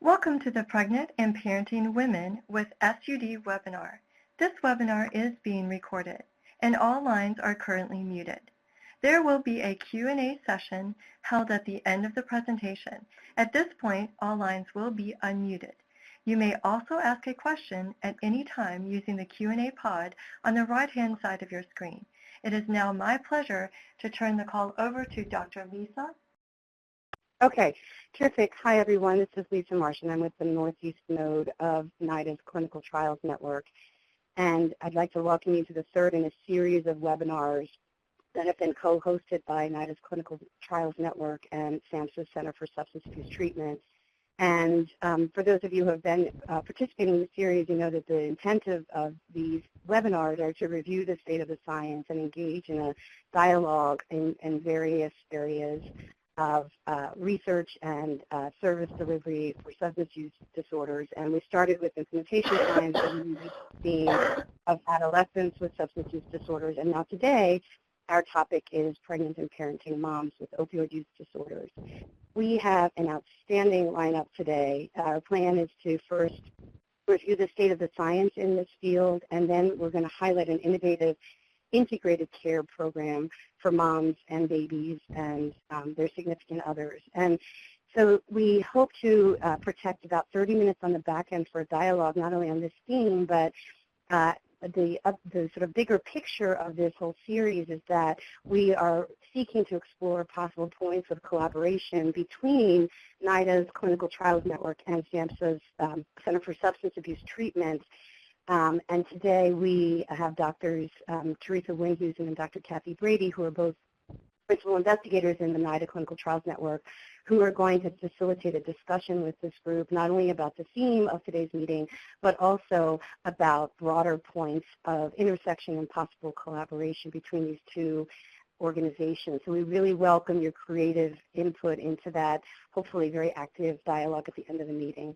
Welcome to the Pregnant and Parenting Women with SUD webinar. This webinar is being recorded, and all lines are currently muted. There will be a Q&A session held at the end of the presentation. At this point, all lines will be unmuted. You may also ask a question at any time using the Q&A pod on the right-hand side of your screen. It is now my pleasure to turn the call over to Dr. Lisa. Okay, terrific. Hi, everyone. This is Lisa Marsh, and I'm with the Northeast Node of NIDA's Clinical Trials Network. And I'd like to welcome you to the third in a series of webinars that have been co-hosted by NIDA's Clinical Trials Network and SAMHSA's Center for Substance Abuse Treatment. And for those of you who have been participating in the series, you know that the intent of these webinars are to review the state of the science and engage in a dialogue in various areas of research and service delivery for substance use disorders. And we started with implementation science and the theme of adolescents with substance use disorders. And now today, our topic is pregnant and parenting moms with opioid use disorders. We have an outstanding lineup today. Our plan is to first review the state of the science in this field, and then we're going to highlight an innovative integrated care program for moms and babies and their significant others. And so we hope to protect about 30 minutes on the back end for a dialogue, not only on this theme, but the sort of bigger picture of this whole series is that we are seeking to explore possible points of collaboration between NIDA's Clinical Trials Network and SAMHSA's Center for Substance Abuse Treatment. And today we have Drs. Teresa Winhusen and Dr. Kathy Brady, who are both principal investigators in the NIDA Clinical Trials Network, who are going to facilitate a discussion with this group, not only about the theme of today's meeting, but also about broader points of intersection and possible collaboration between these two organizations. So we really welcome your creative input into that, hopefully very active dialogue at the end of the meeting.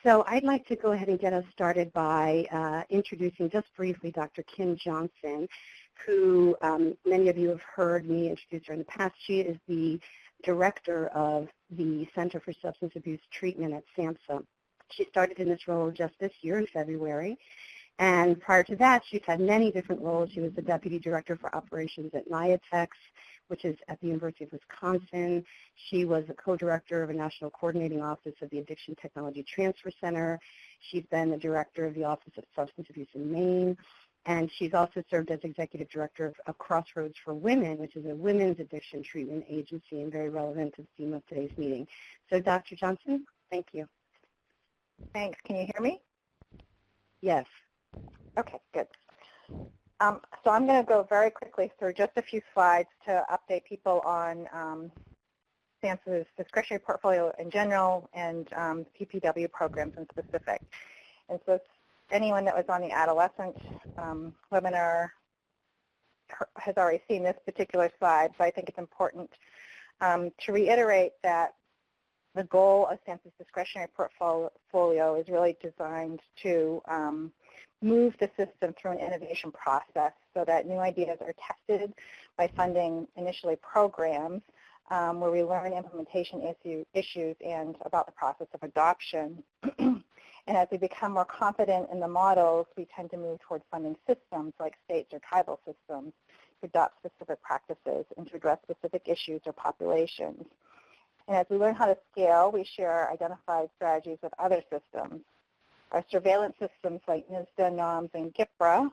So I'd like to go ahead and get us started by introducing just briefly Dr. Kim Johnson, who many of you have heard me introduce her in the past. She is the director of the Center for Substance Abuse Treatment at SAMHSA. She started in this role just this year in February. And prior to that, she's had many different roles. She was the deputy director for operations at NIATEX, which is at the University of Wisconsin. She was the co-director of a national coordinating office of the Addiction Technology Transfer Center. She's been the director of the Office of Substance Abuse in Maine. And she's also served as executive director of Crossroads for Women, which is a women's addiction treatment agency and very relevant to the theme of today's meeting. So Dr. Johnson, thank you. Thanks. Can you hear me? Yes. Okay, good. So I'm going to go very quickly through just a few slides to update people on SAMHSA's discretionary portfolio in general and PPW programs in specific. And so anyone that was on the adolescent webinar has already seen this particular slide, so I think it's important to reiterate that the goal of SAMHSA's discretionary portfolio is really designed to move the system through an innovation process so that new ideas are tested by funding initially programs where we learn implementation issues and about the process of adoption. And as we become more confident in the models, we tend to move towards funding systems like states or tribal systems to adopt specific practices and to address specific issues or populations. And as we learn how to scale, we share our identified strategies with other systems. Our surveillance systems like NISDA, NOMS, and GIPRA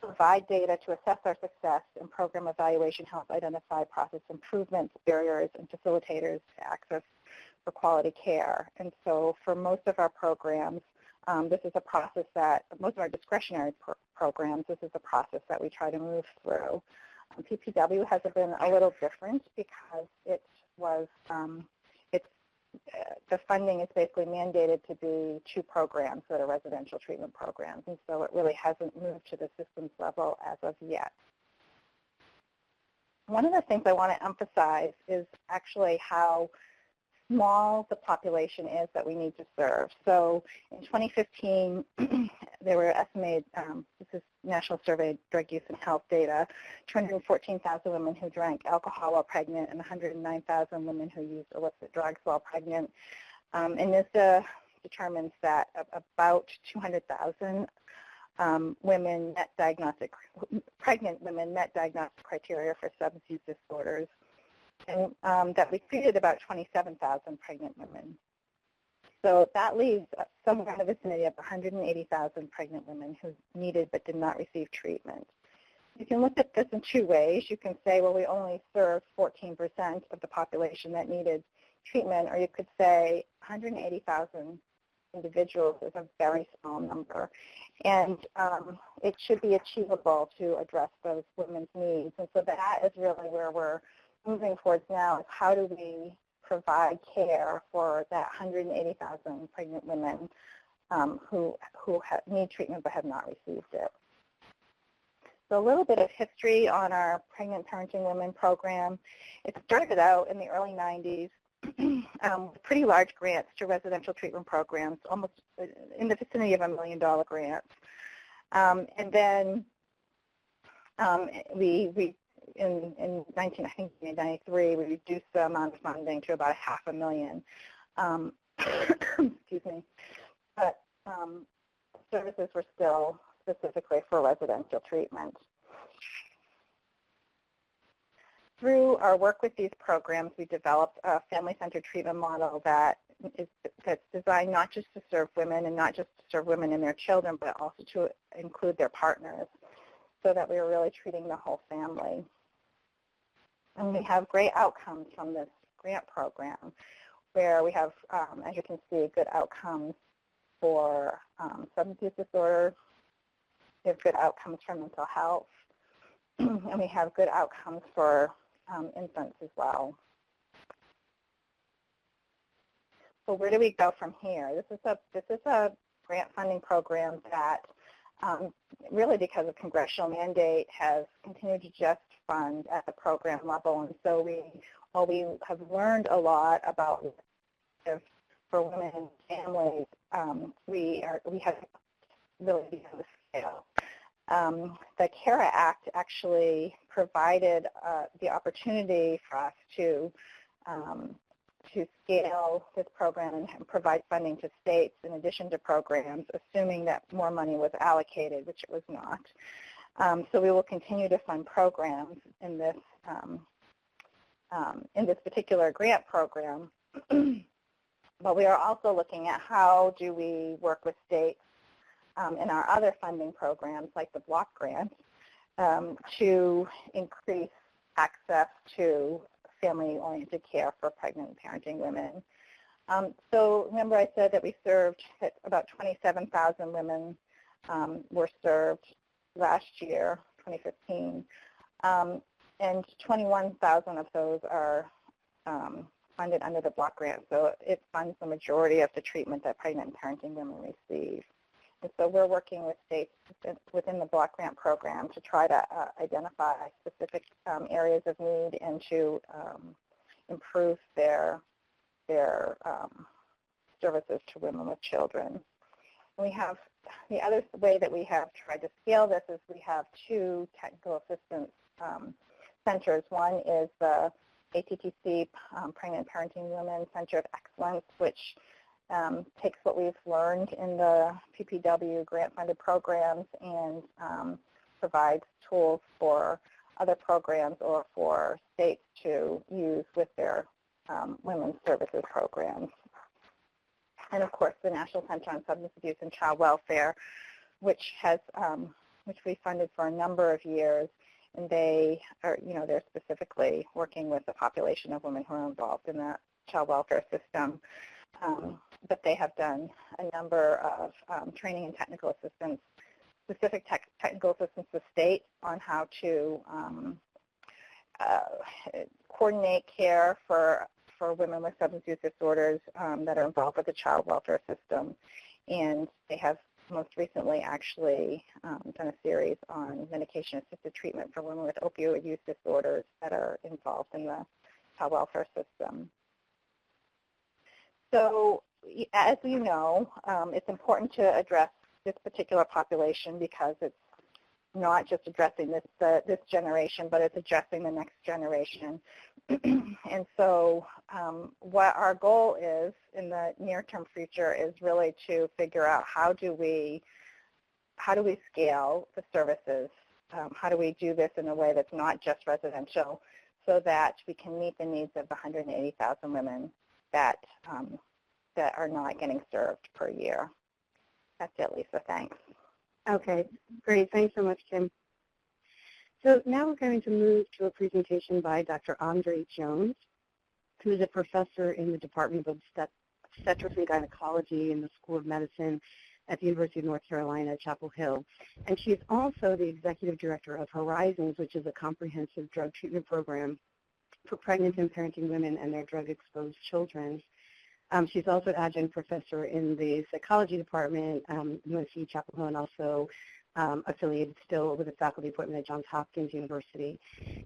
provide data to assess our success, and program evaluation helps identify process improvements, barriers, and facilitators to access for quality care. And so for most of our programs, this is a process that, most of our discretionary programs, this is a process that we try to move through. PPW has been a little different because it was, the funding is basically mandated to be 2 programs that are residential treatment programs, and so it really hasn't moved to the systems level as of yet. One of the things I want to emphasize is actually how small the population is that we need to serve. So in 2015, there were estimated, this is National Survey of Drug Use and Health data, 214,000 women who drank alcohol while pregnant and 109,000 women who used illicit drugs while pregnant. And NISDA determines that about 200,000 women met pregnant women met diagnostic criteria for substance use disorders, and that we treated about 27,000 pregnant women. So that leaves somewhere in the vicinity of 180,000 pregnant women who needed but did not receive treatment. You can look at this in two ways. You can say, well, we only served 14% of the population that needed treatment, or you could say 180,000 individuals is a very small number, and it should be achievable to address those women's needs. And so that is really where we're moving towards now, is how do we provide care for that 180,000 pregnant women who need treatment but have not received it. So a little bit of history on our Pregnant Parenting Women program. It started out in the early 90s with pretty large grants to residential treatment programs, almost in the vicinity of $1 million grants. And then in 1993, we reduced the amount of funding to about $500,000. Excuse me. But services were still specifically for residential treatment. Through our work with these programs, we developed a family-centered treatment model that's designed not just to serve women and not just to serve women and their children, but also to include their partners, so that we are really treating the whole family. And we have great outcomes from this grant program, where we have, as you can see, good outcomes for substance use disorder. We have good outcomes for mental health, and we have good outcomes for infants as well. So where do we go from here? This is a grant funding program that really, because of congressional mandate, has continued to just fund at the program level. And so while we have learned a lot about for women and families, we have really begun to scale. The CARA Act actually provided the opportunity for us to scale this program and provide funding to states in addition to programs, assuming that more money was allocated, which it was not. So we will continue to fund programs in this particular grant program. But we are also looking at how do we work with states in our other funding programs, like the block grant, to increase access to family-oriented care for pregnant and parenting women. So remember I said that we served about 27,000 women were served last year, 2015, and 21,000 of those are funded under the block grant. So it funds the majority of the treatment that pregnant and parenting women receive. And so we're working with states within the block grant program to try to identify specific areas of need and to improve their services to women with children. And we have the other way that we have tried to scale this is we have two technical assistance centers. One is the ATTC Pregnant Parenting Women Center of Excellence, which takes what we've learned in the PPW grant-funded programs and provides tools for other programs or for states to use with their women's services programs. And of course, the National Center on Substance Abuse and Child Welfare, which we funded for a number of years, and they are, they're specifically working with the population of women who are involved in the child welfare system. But they have done a number of training and technical assistance, specific technical assistance to states on how to coordinate care for women with substance use disorders that are involved with the child welfare system. And they have most recently actually done a series on medication-assisted treatment for women with opioid use disorders that are involved in the child welfare system. So as you know, it's important to address this particular population because it's not just addressing this generation, but it's addressing the next generation. And so what our goal is in the near-term future is really to figure out how do we scale the services, how do we do this in a way that's not just residential, so that we can meet the needs of the 180,000 women that are not getting served per year. That's it, Lisa. Thanks. Okay, great. Thanks so much, Kim. So now we're going to move to a presentation by Dr. Andre Jones, who is a professor in the Department of Obstetrician-Gynecology in the School of Medicine at the University of North Carolina at Chapel Hill. And she is also the executive director of Horizons, which is a comprehensive drug treatment program for pregnant and parenting women and their drug-exposed children. She's also an adjunct professor in the psychology department, UNC Chapel Hill, and also affiliated still with a faculty appointment at Johns Hopkins University.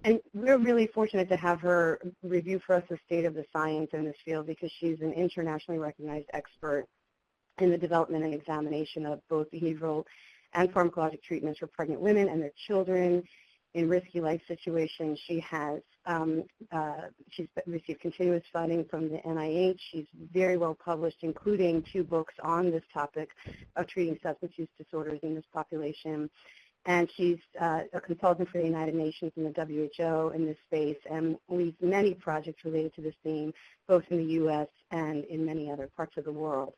And we're really fortunate to have her review for us the state of the science in this field, because she's an internationally recognized expert in the development and examination of both behavioral and pharmacologic treatments for pregnant women and their children in risky life situations. She has she's received continuous funding from the NIH. She's very well published, including 2 books on this topic of treating substance use disorders in this population. And she's a consultant for the United Nations and the WHO in this space, and leads many projects related to this theme, both in the U.S. and in many other parts of the world.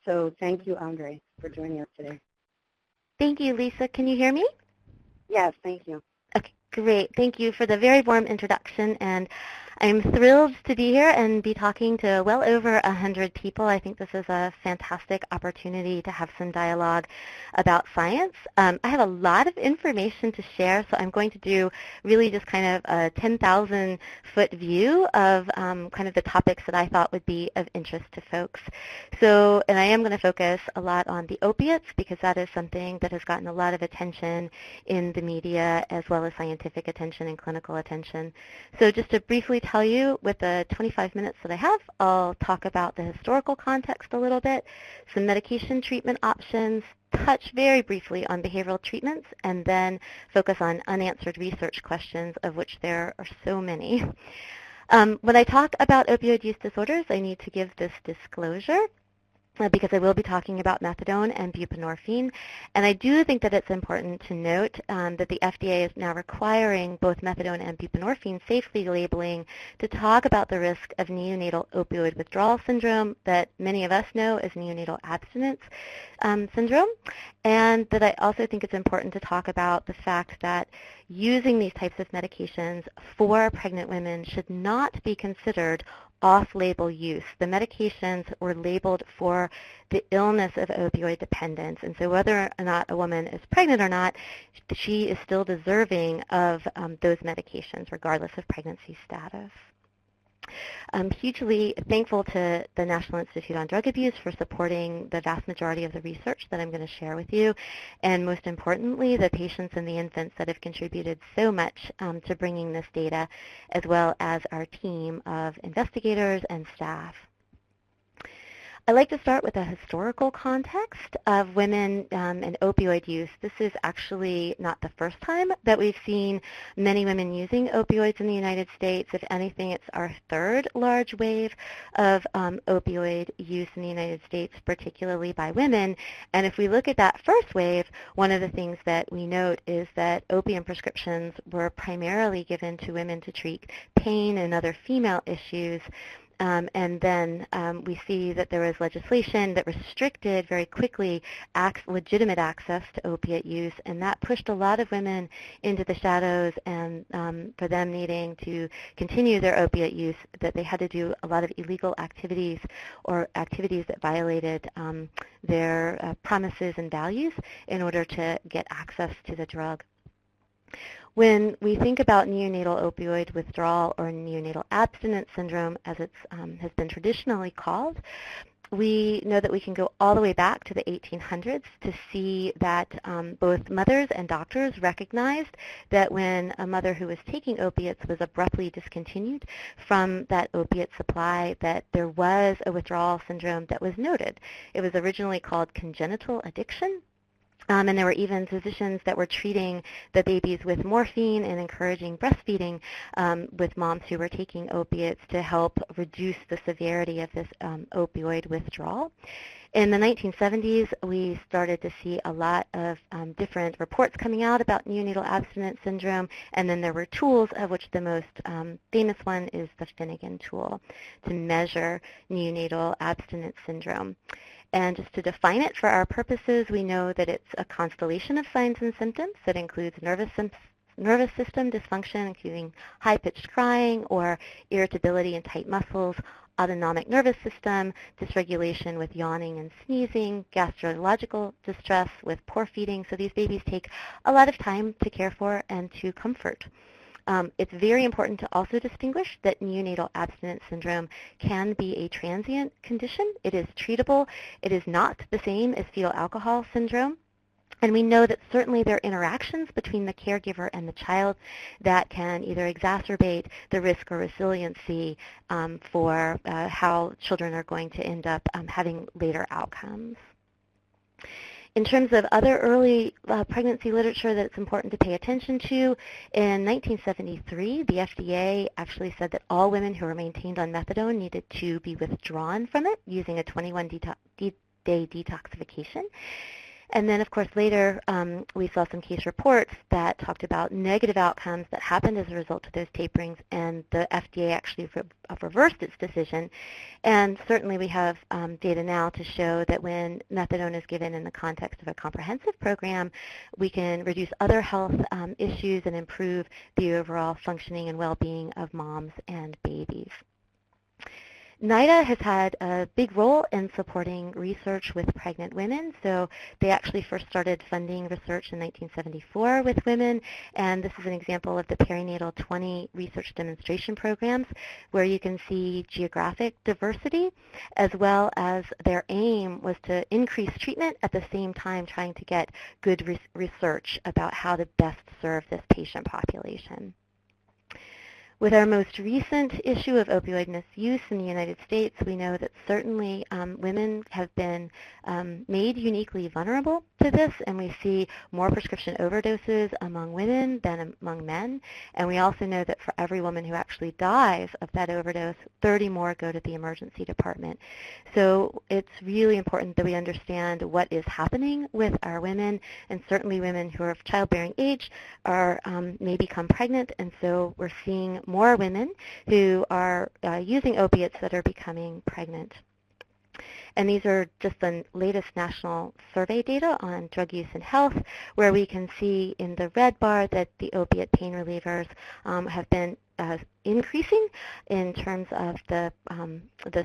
So thank you, Andre, for joining us today. Thank you, Lisa. Can you hear me? Yes, thank you. Okay, great. Thank you for the very warm introduction, and I'm thrilled to be here and be talking to well over 100 people. I think this is a fantastic opportunity to have some dialogue about science. I have a lot of information to share, so I'm going to do really just kind of a 10,000-foot view of kind of the topics that I thought would be of interest to folks. So, and I am going to focus a lot on the opiates, because that is something that has gotten a lot of attention in the media, as well as scientific attention and clinical attention. So just to briefly tell you, with the 25 minutes that I have, I'll talk about the historical context a little bit, some medication treatment options, touch very briefly on behavioral treatments, and then focus on unanswered research questions, of which there are so many. When I talk about opioid use disorders, I need to give this disclosure, because I will be talking about methadone and buprenorphine. And I do think that it's important to note that the FDA is now requiring both methadone and buprenorphine safety labeling to talk about the risk of neonatal opioid withdrawal syndrome that many of us know as neonatal abstinence syndrome. And that I also think it's important to talk about the fact that using these types of medications for pregnant women should not be considered off-label use. The medications were labeled for the illness of opioid dependence, and so whether or not a woman is pregnant or not, she is still deserving of those medications, regardless of pregnancy status. I'm hugely thankful to the National Institute on Drug Abuse for supporting the vast majority of the research that I'm going to share with you, and most importantly, the patients and the infants that have contributed so much to bringing this data, as well as our team of investigators and staff. I'd like to start with a historical context of women and opioid use. This is actually not the first time that we've seen many women using opioids in the United States. If anything, it's our third large wave of opioid use in the United States, particularly by women. And if we look at that first wave, one of the things that we note is that opium prescriptions were primarily given to women to treat pain and other female issues. And then we see that there was legislation that restricted very quickly legitimate access to opiate use, and that pushed a lot of women into the shadows, and for them needing to continue their opiate use, that they had to do a lot of illegal activities or activities that violated their promises and values in order to get access to the drug. When we think about neonatal opioid withdrawal, or neonatal abstinence syndrome, as it has been traditionally called, we know that we can go all the way back to the 1800s to see that both mothers and doctors recognized that when a mother who was taking opiates was abruptly discontinued from that opiate supply, that there was a withdrawal syndrome that was noted. It was originally called congenital addiction. And there were even physicians that were treating the babies with morphine and encouraging breastfeeding with moms who were taking opiates to help reduce the severity of this opioid withdrawal. In the 1970s, we started to see a lot of different reports coming out about neonatal abstinence syndrome, and then there were tools, of which the most famous one is the Finnegan tool to measure neonatal abstinence syndrome. And just to define it for our purposes, we know that it's a constellation of signs and symptoms that includes nervous system dysfunction, including high-pitched crying or irritability and tight muscles, autonomic nervous system dysregulation with yawning and sneezing, gastrological distress with poor feeding. So these babies take a lot of time to care for and to comfort. It's very important to also distinguish that neonatal abstinence syndrome can be a transient condition. It is treatable. It is not the same as fetal alcohol syndrome. And we know that certainly there are interactions between the caregiver and the child that can either exacerbate the risk or resiliency for how children are going to end up having later outcomes. In terms of other early pregnancy literature that it's important to pay attention to, in 1973, the FDA actually said that all women who were maintained on methadone needed to be withdrawn from it using a 21-day detoxification. And then, of course, later we saw some case reports that talked about negative outcomes that happened as a result of those taperings, and the FDA actually reversed its decision. And certainly we have data now to show that when methadone is given in the context of a comprehensive program, we can reduce other health issues and improve the overall functioning and well-being of moms and babies. NIDA has had a big role in supporting research with pregnant women. So they actually first started funding research in 1974 with women, and this is an example of the Perinatal 20 research demonstration programs where you can see geographic diversity, as well as their aim was to increase treatment at the same time trying to get good research about how to best serve this patient population. With our most recent issue of opioid misuse in the United States, we know that certainly women have been made uniquely vulnerable to this, and we see more prescription overdoses among women than among men. And we also know that for every woman who actually dies of that overdose, 30 more go to the emergency department. So it's really important that we understand what is happening with our women, and certainly women who are of childbearing age may become pregnant, and so we're seeing more women who are using opiates that are becoming pregnant. And these are just the latest national survey data on drug use and health, where we can see in the red bar that the opiate pain relievers have been increasing in terms of the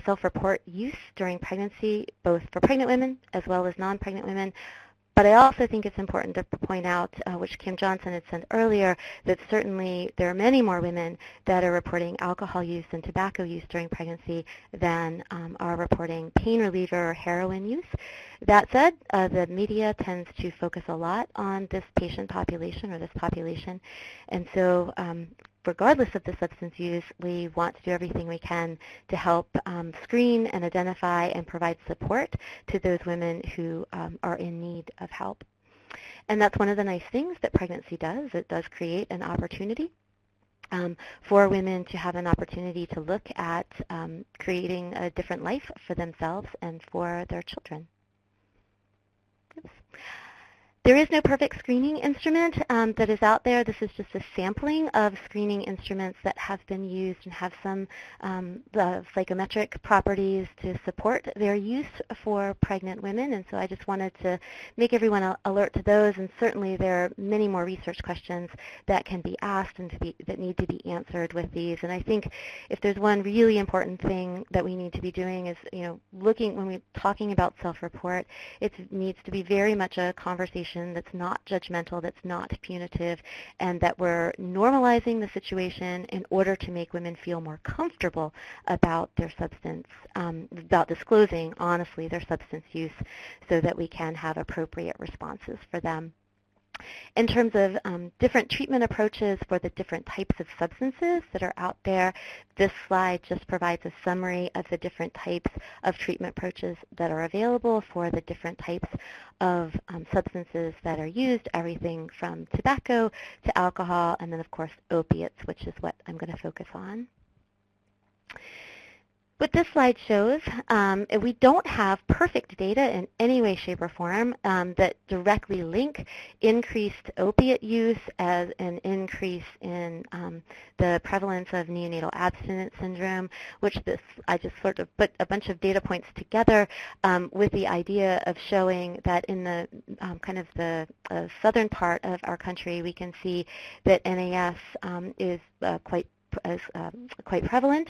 self-report use during pregnancy, both for pregnant women as well as non-pregnant women. But I also think it's important to point out, which Kim Johnson had said earlier, that certainly there are many more women that are reporting alcohol use and tobacco use during pregnancy than are reporting pain reliever or heroin use. That said, the media tends to focus a lot on this patient population or this population, and so regardless of the substance use, we want to do everything we can to help screen and identify and provide support to those women who are in need of help. And that's one of the nice things that pregnancy does. It does create an opportunity for women to have an opportunity to look at creating a different life for themselves and for their children. Oops. There is no perfect screening instrument that is out there. This is just a sampling of screening instruments that have been used and have some the psychometric properties to support their use for pregnant women. And so I just wanted to make everyone alert to those. And certainly there are many more research questions that can be asked and that need to be answered with these. And I think if there's one really important thing that we need to be doing is, looking when we're talking about self-report, it needs to be very much a conversation that's not judgmental, that's not punitive, and that we're normalizing the situation in order to make women feel more comfortable about their substance, about disclosing honestly their substance use so that we can have appropriate responses for them. In terms of different treatment approaches for the different types of substances that are out there, this slide just provides a summary of the different types of treatment approaches that are available for the different types of substances that are used, everything from tobacco to alcohol, and then of course opiates, which is what I'm going to focus on. What this slide shows, we don't have perfect data in any way, shape, or form that directly link increased opiate use as an increase in the prevalence of neonatal abstinence syndrome, which I just sort of put a bunch of data points together with the idea of showing that in the kind of the southern part of our country, we can see that NAS is quite prevalent,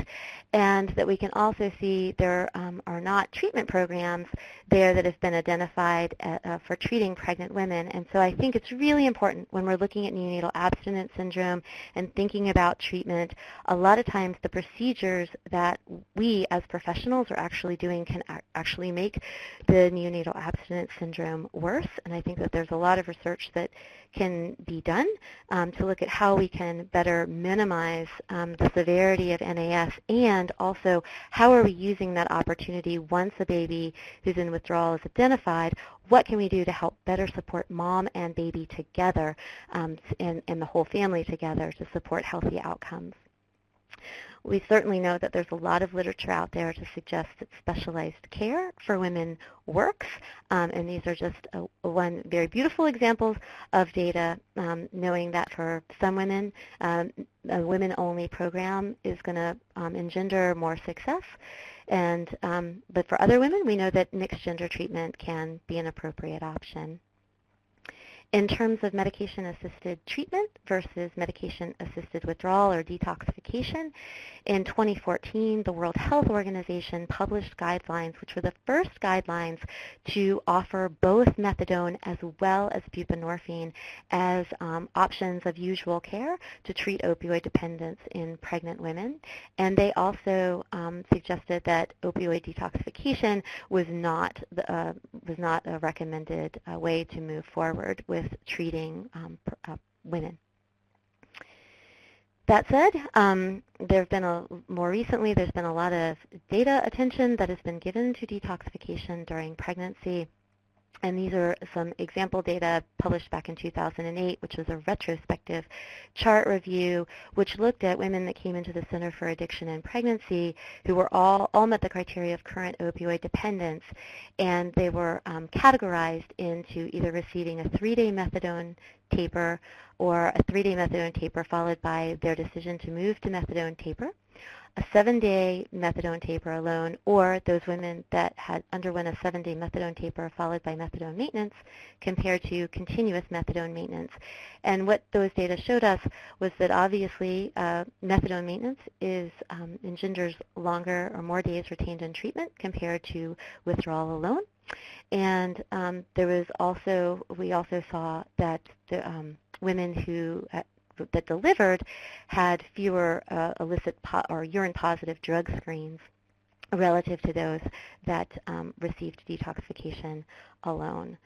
and that we can also see there are not treatment programs there that have been identified for treating pregnant women. And so I think it's really important when we're looking at neonatal abstinence syndrome and thinking about treatment, a lot of times the procedures that we as professionals are actually doing can actually make the neonatal abstinence syndrome worse. And I think that there's a lot of research that can be done to look at how we can better minimize the severity of NAS, and also how are we using that opportunity once a baby who's in withdrawal is identified, what can we do to help better support mom and baby together and the whole family together to support healthy outcomes. We certainly know that there's a lot of literature out there to suggest that specialized care for women works, and these are just one very beautiful examples of data, knowing that for some women, a women-only program is going to engender more success, but for other women, we know that mixed gender treatment can be an appropriate option. In terms of medication-assisted treatment versus medication-assisted withdrawal or detoxification, in 2014, the World Health Organization published guidelines, which were the first guidelines to offer both methadone as well as buprenorphine as options of usual care to treat opioid dependence in pregnant women. And they also suggested that opioid detoxification was not a recommended way to move forward with treating women. That said, more recently there's been a lot of data attention that has been given to detoxification during pregnancy. And these are some example data published back in 2008, which was a retrospective chart review, which looked at women that came into the Center for Addiction and Pregnancy who were all met the criteria of current opioid dependence. And they were categorized into either receiving a 3-day methadone taper or a 3-day methadone taper followed by their decision to move to methadone taper, a 7-day methadone taper alone, or those women that had underwent a 7-day methadone taper followed by methadone maintenance compared to continuous methadone maintenance. And what those data showed us was that obviously methadone maintenance engenders longer or more days retained in treatment compared to withdrawal alone. And we also saw that the women that delivered had fewer illicit or urine-positive drug screens relative to those that received detoxification alone.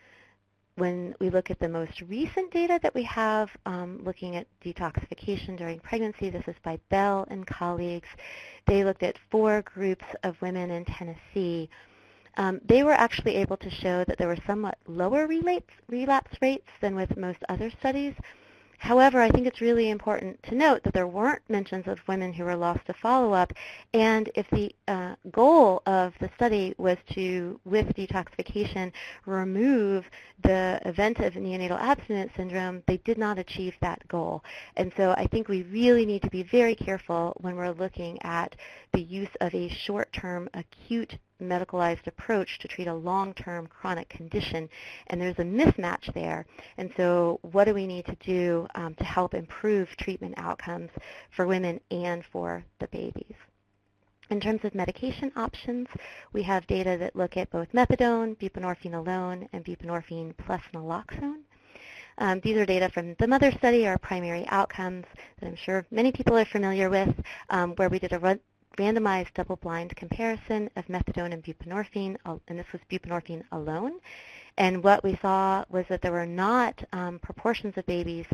When we look at the most recent data that we have looking at detoxification during pregnancy, this is by Bell and colleagues. They looked at 4 groups of women in Tennessee. They were actually able to show that there were somewhat lower relapse rates than with most other studies. However, I think it's really important to note that there weren't mentions of women who were lost to follow-up, and if the goal of the study was to, with detoxification, remove the event of neonatal abstinence syndrome, they did not achieve that goal. And so I think we really need to be very careful when we're looking at the use of a short-term acute medicalized approach to treat a long-term chronic condition, and there's a mismatch there. And so what do we need to do to help improve treatment outcomes for women and for the babies? In terms of medication options, we have data that look at both methadone, buprenorphine alone, and buprenorphine plus naloxone. These are data from the MOTHER study, our primary outcomes, that I'm sure many people are familiar with, where we did a randomized double-blind comparison of methadone and buprenorphine, and this was buprenorphine alone. And what we saw was that there were not proportions of babies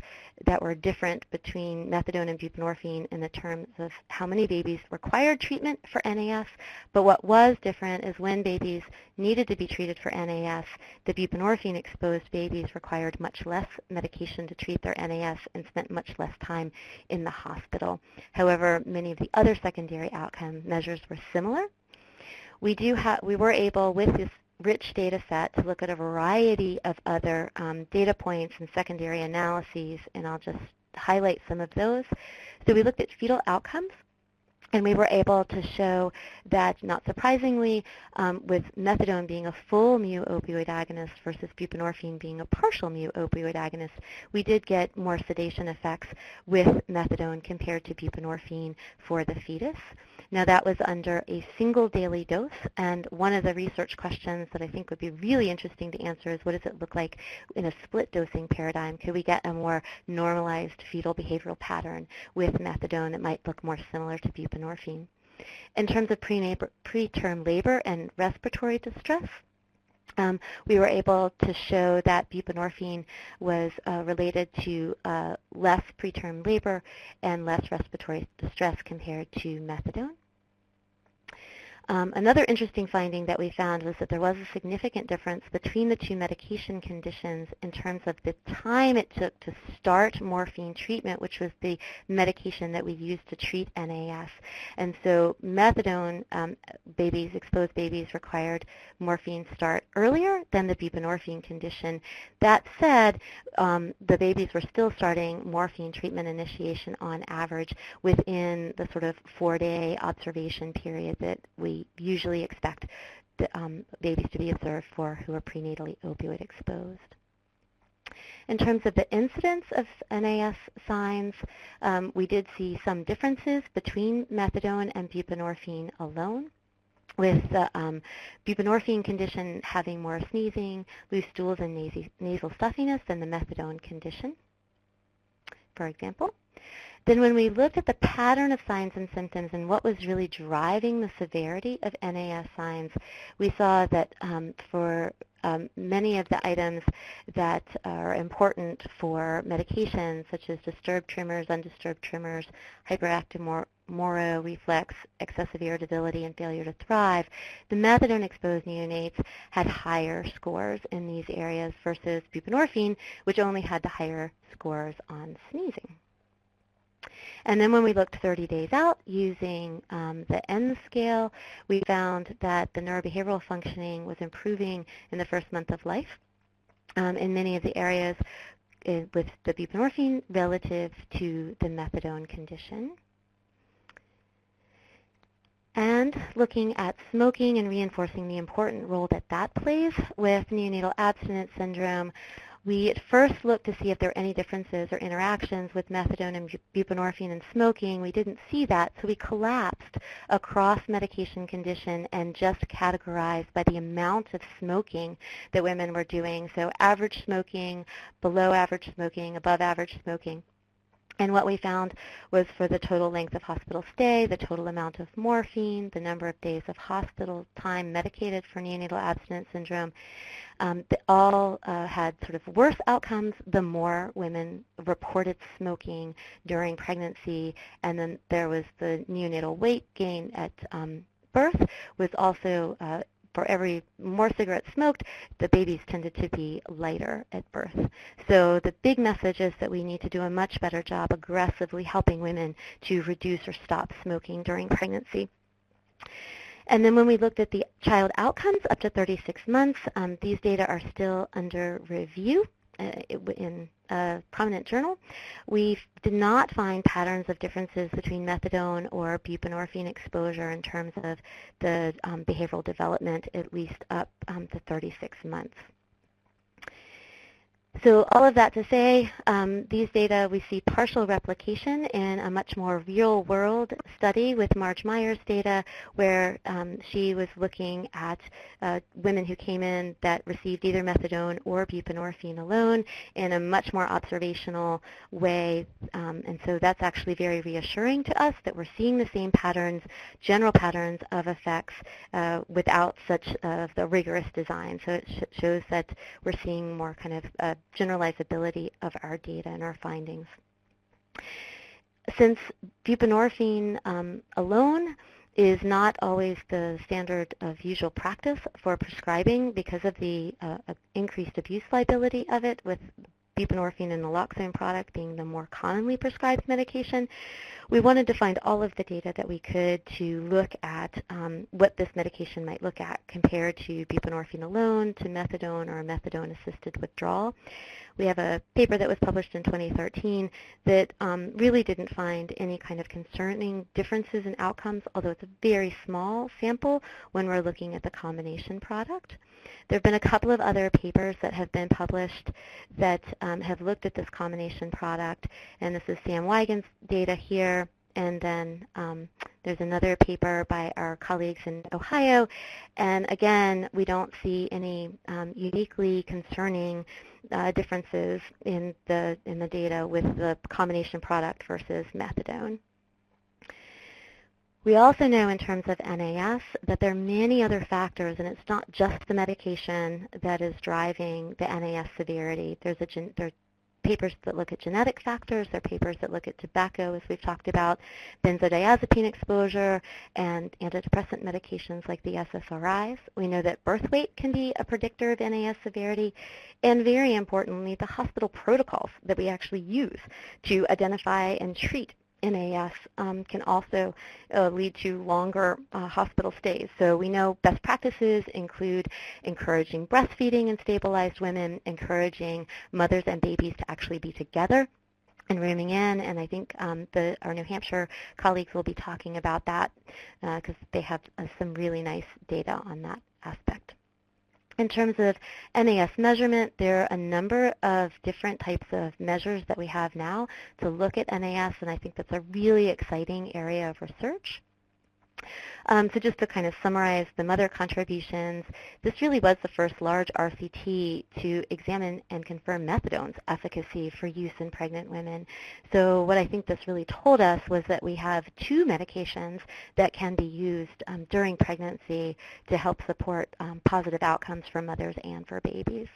that were different between methadone and buprenorphine in the terms of how many babies required treatment for NAS, but what was different is when babies needed to be treated for NAS, the buprenorphine-exposed babies required much less medication to treat their NAS and spent much less time in the hospital. However, many of the other secondary outcome measures were similar. We were able, with this rich data set, to look at a variety of other data points and secondary analyses, and I'll just highlight some of those. So we looked at fetal outcomes, and we were able to show that, not surprisingly, with methadone being a full mu-opioid agonist versus buprenorphine being a partial mu-opioid agonist, we did get more sedation effects with methadone compared to buprenorphine for the fetus. Now, that was under a single daily dose, and one of the research questions that I think would be really interesting to answer is, what does it look like in a split dosing paradigm? Could we get a more normalized fetal behavioral pattern with methadone that might look more similar to buprenorphine? In terms of preterm labor and respiratory distress, we were able to show that buprenorphine was related to less preterm labor and less respiratory distress compared to methadone. Another interesting finding that we found was that there was a significant difference between the two medication conditions in terms of the time it took to start morphine treatment, which was the medication that we used to treat NAS. And so methadone exposed babies required morphine start earlier than the buprenorphine condition. That said, the babies were still starting morphine treatment initiation on average within the sort of 4-day observation period that we usually expect the, babies to be observed for who are prenatally opioid exposed. In terms of the incidence of NAS signs, we did see some differences between methadone and buprenorphine alone, with the buprenorphine condition having more sneezing, loose stools, and nasal stuffiness than the methadone condition, for example. Then when we looked at the pattern of signs and symptoms and what was really driving the severity of NAS signs, we saw that for many of the items that are important for medications, such as disturbed tremors, undisturbed tremors, hyperactive moro, reflex, excessive irritability, and failure to thrive, the methadone-exposed neonates had higher scores in these areas versus buprenorphine, which only had the higher scores on sneezing. And then when we looked 30 days out using the N scale, we found that the neurobehavioral functioning was improving in the first month of life in many of the areas with the buprenorphine relative to the methadone condition. And looking at smoking and reinforcing the important role that that plays with neonatal abstinence syndrome, we at first looked to see if there were any differences or interactions with methadone and buprenorphine and smoking. We didn't see that, so we collapsed across medication condition and just categorized by the amount of smoking that women were doing. So average smoking, below average smoking, above average smoking. And what we found was, for the total length of hospital stay, the total amount of morphine, the number of days of hospital time medicated for neonatal abstinence syndrome, they all had sort of worse outcomes the more women reported smoking during pregnancy. And then there was the neonatal weight gain at birth was also for every more cigarettes smoked, the babies tended to be lighter at birth. So the big message is that we need to do a much better job aggressively helping women to reduce or stop smoking during pregnancy. And then when we looked at the child outcomes up to 36 months, these data are still under review in a prominent journal. We did not find patterns of differences between methadone or buprenorphine exposure in terms of the behavioral development, at least up to 36 months. So all of that to say, these data, we see partial replication in a much more real-world study with Marge Meyer's data, where she was looking at women who came in that received either methadone or buprenorphine alone in a much more observational way. And so that's actually very reassuring to us that we're seeing the same patterns, general patterns of effects without such the rigorous design. So it shows that we're seeing more kind of generalizability of our data and our findings. Since buprenorphine alone is not always the standard of usual practice for prescribing because of the increased abuse liability of it, with buprenorphine and naloxone product being the more commonly prescribed medication, we wanted to find all of the data that we could to look at what this medication might look at compared to buprenorphine alone, to methadone or methadone-assisted withdrawal. We have a paper that was published in 2013 that really didn't find any kind of concerning differences in outcomes, although it's a very small sample when we're looking at the combination product. There have been a couple of other papers that have been published that have looked at this combination product, and this is Sam Wigan's data here, and then there's another paper by our colleagues in Ohio, and again, we don't see any uniquely concerning differences in the data with the combination product versus methadone. We also know in terms of NAS that there are many other factors, and it's not just the medication that is driving the NAS severity. There are papers that look at genetic factors. There are papers that look at tobacco, as we've talked about, benzodiazepine exposure, and antidepressant medications like the SSRIs. We know that birth weight can be a predictor of NAS severity, and very importantly, the hospital protocols that we actually use to identify and treat NAS can also lead to longer hospital stays. So we know best practices include encouraging breastfeeding in stabilized women, encouraging mothers and babies to actually be together and rooming in, and I think our New Hampshire colleagues will be talking about that because they have some really nice data on that aspect. In terms of NAS measurement, there are a number of different types of measures that we have now to look at NAS, and I think that's a really exciting area of research. So just to kind of summarize the mother contributions, this really was the first large RCT to examine and confirm methadone's efficacy for use in pregnant women. So what I think this really told us was that we have two medications that can be used during pregnancy to help support positive outcomes for mothers and for babies.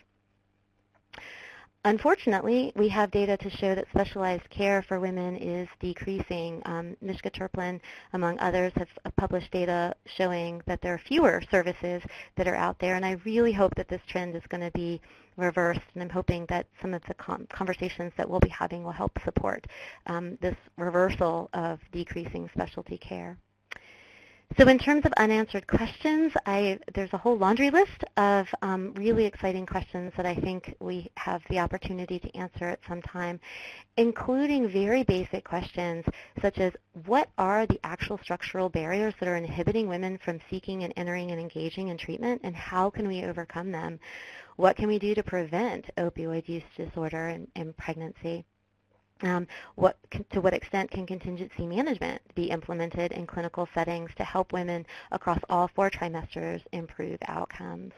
Unfortunately, we have data to show that specialized care for women is decreasing. Mishka Turplin, among others, have published data showing that there are fewer services that are out there, and I really hope that this trend is going to be reversed, and I'm hoping that some of the conversations that we'll be having will help support this reversal of decreasing specialty care. So in terms of unanswered questions, there's a whole laundry list of really exciting questions that I think we have the opportunity to answer at some time, including very basic questions such as what are the actual structural barriers that are inhibiting women from seeking and entering and engaging in treatment, and how can we overcome them? What can we do to prevent opioid use disorder in pregnancy? To what extent can contingency management be implemented in clinical settings to help women across all 4 trimesters improve outcomes?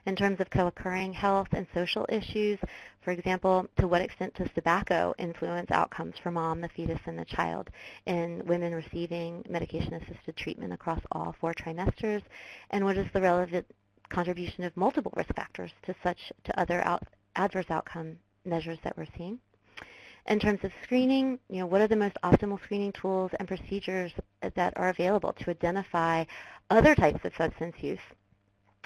In terms of co-occurring health and social issues, for example, to what extent does tobacco influence outcomes for mom, the fetus, and the child in women receiving medication-assisted treatment across all 4 trimesters? And what is the relevant contribution of multiple risk factors to other adverse outcome measures that we're seeing? In terms of screening, what are the most optimal screening tools and procedures that are available to identify other types of substance use?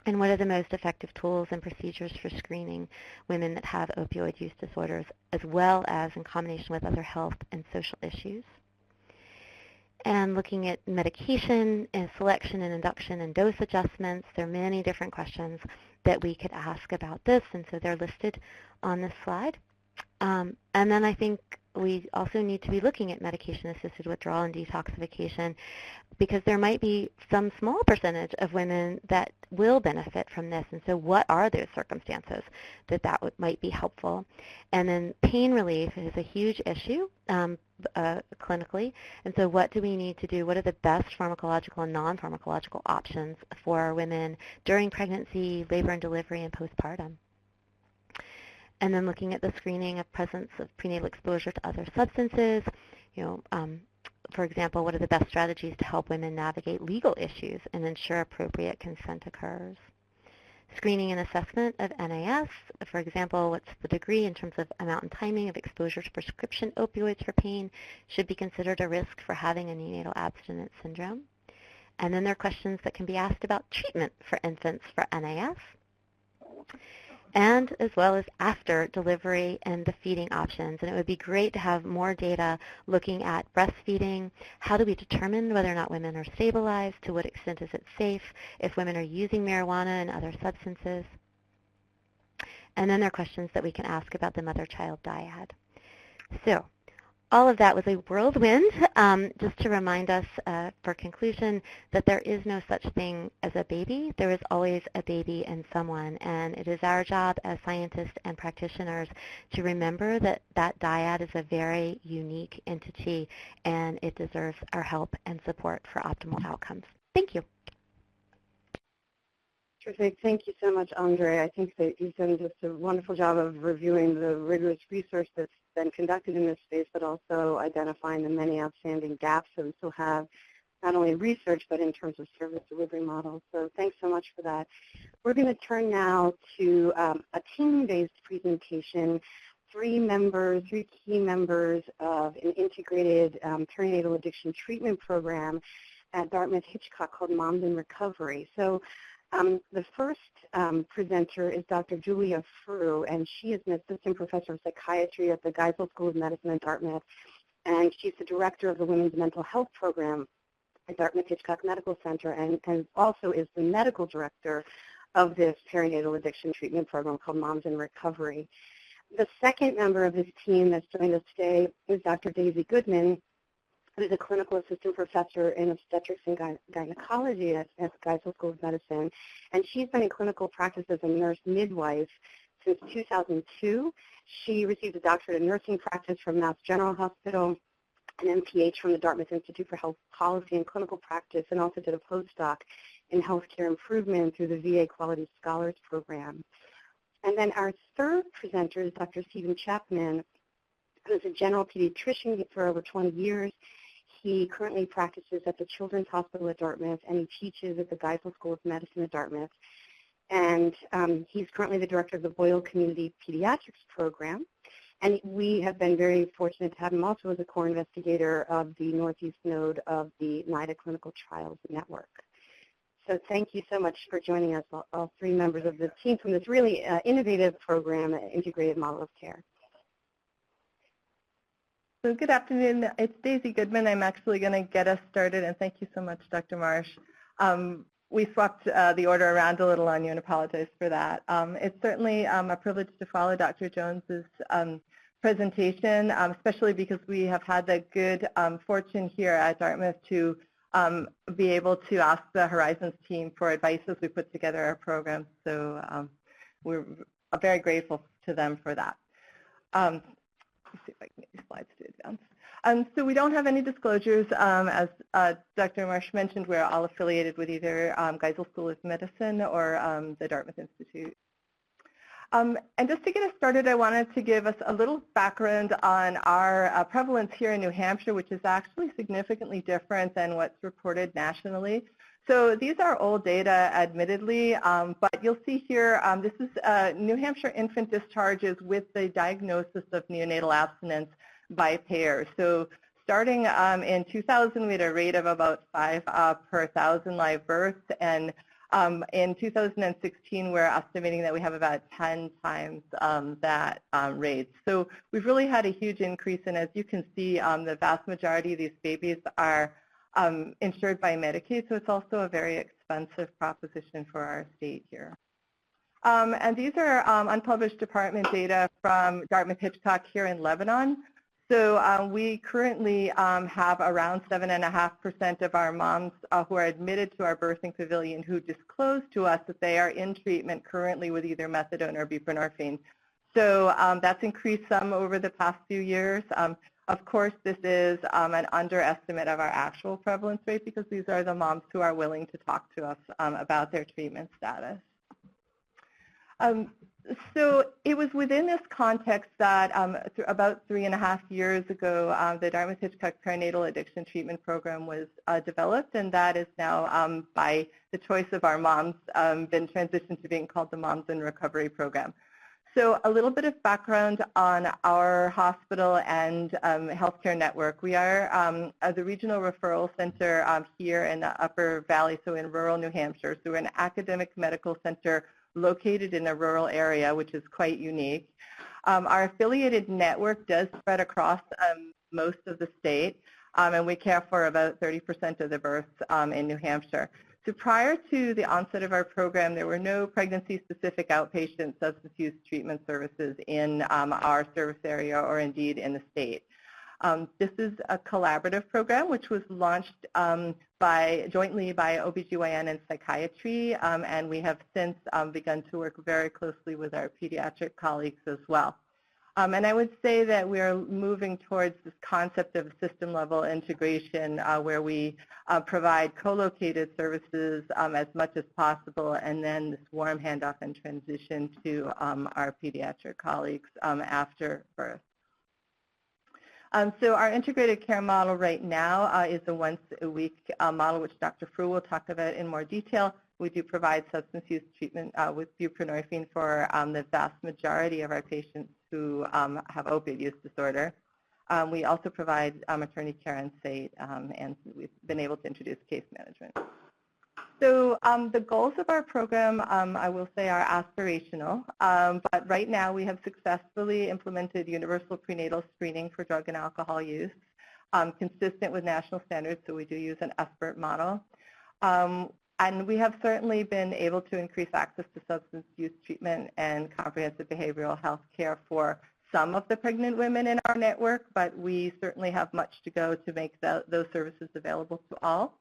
And what are the most effective tools and procedures for screening women that have opioid use disorders, as well as in combination with other health and social issues? And looking at medication and selection and induction and dose adjustments, there are many different questions that we could ask about this, and so they're listed on this slide. And then I think we also need to be looking at medication-assisted withdrawal and detoxification, because there might be some small percentage of women that will benefit from this. And so what are those circumstances that might be helpful? And then pain relief is a huge issue clinically. And so what do we need to do? What are the best pharmacological and non-pharmacological options for women during pregnancy, labor and delivery, and postpartum? And then looking at the screening of presence of prenatal exposure to other substances, for example, what are the best strategies to help women navigate legal issues and ensure appropriate consent occurs? Screening and assessment of NAS, for example, what's the degree in terms of amount and timing of exposure to prescription opioids for pain should be considered a risk for having a neonatal abstinence syndrome. And then there are questions that can be asked about treatment for infants for NAS, and as well as after delivery and the feeding options. And it would be great to have more data looking at breastfeeding. How do we determine whether or not women are stabilized? To what extent is it safe if women are using marijuana and other substances? And then there are questions that we can ask about the mother-child dyad. So all of that was a whirlwind, just to remind us for conclusion that there is no such thing as a baby. There is always a baby in someone, and it is our job as scientists and practitioners to remember that that dyad is a very unique entity, and it deserves our help and support for optimal outcomes. Thank you. Terrific. Thank you so much, Andre. I think that you've done just a wonderful job of reviewing the rigorous research that's been conducted in this space, but also identifying the many outstanding gaps that we still have, not only in research, but in terms of service delivery models. So thanks so much for that. We're going to turn now to a team-based presentation. Three key members of an integrated perinatal addiction treatment program at Dartmouth-Hitchcock called Moms in Recovery. So the first presenter is Dr. Julia Frew, and she is an assistant professor of psychiatry at the Geisel School of Medicine at Dartmouth, and she's the director of the Women's Mental Health Program at Dartmouth-Hitchcock Medical Center, and also is the medical director of this perinatal addiction treatment program called Moms in Recovery. The second member of this team that's joined us today is Dr. Daisy Goodman, who is a clinical assistant professor in obstetrics and gynecology at the Geisel School of Medicine. And she's been in clinical practice as a nurse midwife since 2002. She received a doctorate in nursing practice from Mass General Hospital, an MPH from the Dartmouth Institute for Health Policy and Clinical Practice, and also did a postdoc in healthcare improvement through the VA Quality Scholars Program. And then our third presenter is Dr. Stephen Chapman, who is a general pediatrician for over 20 years. He currently practices at the Children's Hospital at Dartmouth, and he teaches at the Geisel School of Medicine at Dartmouth. And he's currently the director of the Boyle Community Pediatrics Program. And we have been very fortunate to have him also as a core investigator of the Northeast node of the NIDA Clinical Trials Network. So thank you so much for joining us, all three members of the team from this really innovative program, Integrated Model of Care. So good afternoon. It's Daisy Goodman. I'm actually going to get us started, and thank you so much, Dr. Marsh. We swapped the order around a little on you, and apologize for that. It's certainly a privilege to follow Dr. Jones's presentation, especially because we have had the good fortune here at Dartmouth to be able to ask the Horizons team for advice as we put together our program. So we're very grateful to them for that. Let's see if I can get these slides to advance. So we don't have any disclosures. As Dr. Marsh mentioned, we're all affiliated with either Geisel School of Medicine or the Dartmouth Institute. And just to get us started, I wanted to give us a little background on our prevalence here in New Hampshire, which is actually significantly different than what's reported nationally. So these are old data, admittedly, but you'll see here, this is New Hampshire infant discharges with the diagnosis of neonatal abstinence by payers. So starting in 2000, we had a rate of about 5 per 1,000 live births, and in 2016, we're estimating that we have about 10 times that rate. So we've really had a huge increase, and as you can see, the vast majority of these babies are insured by Medicaid, so it's also a very expensive proposition for our state here. And these are unpublished department data from Dartmouth-Hitchcock here in Lebanon. So we currently have around 7.5% of our moms who are admitted to our birthing pavilion who disclose to us that they are in treatment currently with either methadone or buprenorphine. So that's increased some over the past few years. Of course, this is an underestimate of our actual prevalence rate because these are the moms who are willing to talk to us about their treatment status. So it was within this context that about 3.5 years ago, the Dartmouth-Hitchcock Perinatal Addiction Treatment Program was developed, and that is now, by the choice of our moms, been transitioned to being called the Moms in Recovery Program. So a little bit of background on our hospital and healthcare network. We are the regional referral center here in the Upper Valley, so in rural New Hampshire. So we're an academic medical center located in a rural area, which is quite unique. Our affiliated network does spread across most of the state, and we care for about 30% of the births in New Hampshire. So prior to the onset of our program, there were no pregnancy-specific outpatient substance use treatment services in our service area or indeed in the state. This is a collaborative program which was launched jointly by OBGYN and psychiatry, and we have since begun to work very closely with our pediatric colleagues as well. And I would say that we are moving towards this concept of system-level integration where we provide co-located services as much as possible, and then this warm handoff and transition to our pediatric colleagues after birth. So our integrated care model right now is a once-a-week model, which Dr. Frew will talk about in more detail. We do provide substance use treatment with buprenorphine for the vast majority of our patients who have opioid use disorder. We also provide maternity care and SAT, and we've been able to introduce case management. So the goals of our program, I will say, are aspirational, but right now we have successfully implemented universal prenatal screening for drug and alcohol use, consistent with national standards, so we do use an expert model. And we have certainly been able to increase access to substance use treatment and comprehensive behavioral health care for some of the pregnant women in our network, but we certainly have much to go to make those services available to all.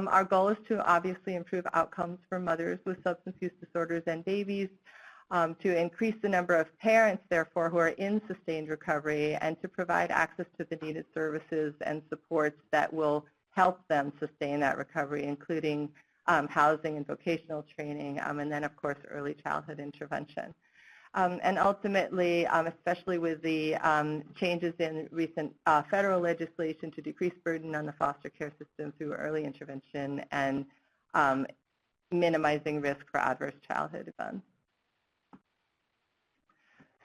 Our goal is to obviously improve outcomes for mothers with substance use disorders and babies, to increase the number of parents, therefore, who are in sustained recovery, and to provide access to the needed services and supports that will help them sustain that recovery, including housing and vocational training, and then, of course, early childhood intervention. And ultimately, especially with the changes in recent federal legislation to decrease burden on the foster care system through early intervention and minimizing risk for adverse childhood events.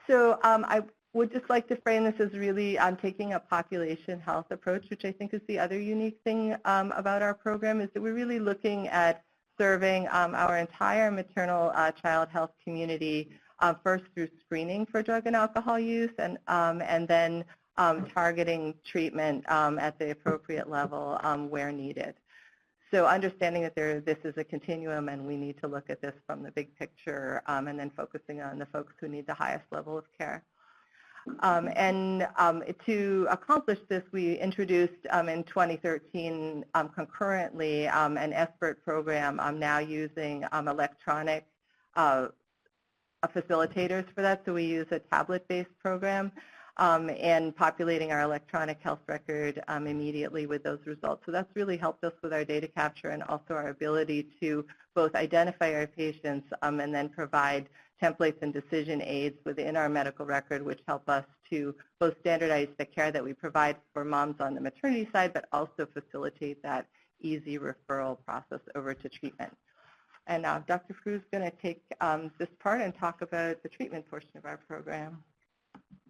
So I would just like to frame this as really taking a population health approach, which I think is the other unique thing about our program, is that we're really looking at serving our entire maternal child health community first through screening for drug and alcohol use, and then targeting treatment at the appropriate level where needed. So understanding that this is a continuum and we need to look at this from the big picture, and then focusing on the folks who need the highest level of care. To accomplish this, we introduced in 2013 concurrently an expert program now using electronic facilitators for that. So we use a tablet-based program and populating our electronic health record immediately with those results. So that's really helped us with our data capture and also our ability to both identify our patients and then provide templates and decision aids within our medical record, which help us to both standardize the care that we provide for moms on the maternity side, but also facilitate that easy referral process over to treatment. And now Dr. Frew is going to take this part and talk about the treatment portion of our program.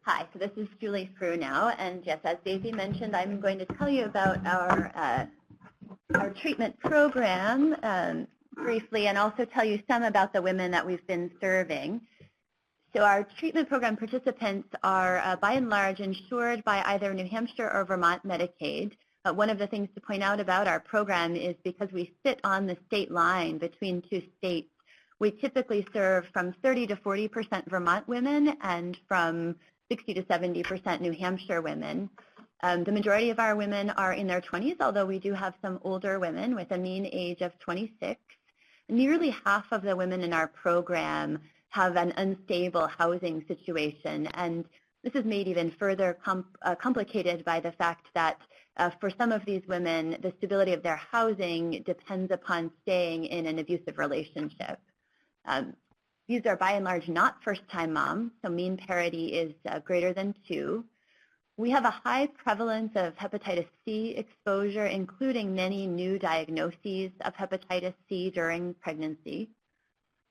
Hi, so this is Julie Frew now, and yes, as Daisy mentioned, I'm going to tell you about our treatment program briefly, and also tell you some about the women that we've been serving. So our treatment program participants are by and large insured by either New Hampshire or Vermont Medicaid. One of the things to point out about our program is because we sit on the state line between two states, We typically serve from 30 to 40% Vermont women and from 60 to 70% New Hampshire women. The majority of our women are in their 20s, although we do have some older women with a mean age of 26. Nearly half of the women in our program have an unstable housing situation, and this is made even further complicated by the fact that for some of these women, the stability of their housing depends upon staying in an abusive relationship. These are by and large not first-time moms, so mean parity is greater than 2. We have a high prevalence of hepatitis C exposure, including many new diagnoses of hepatitis C during pregnancy.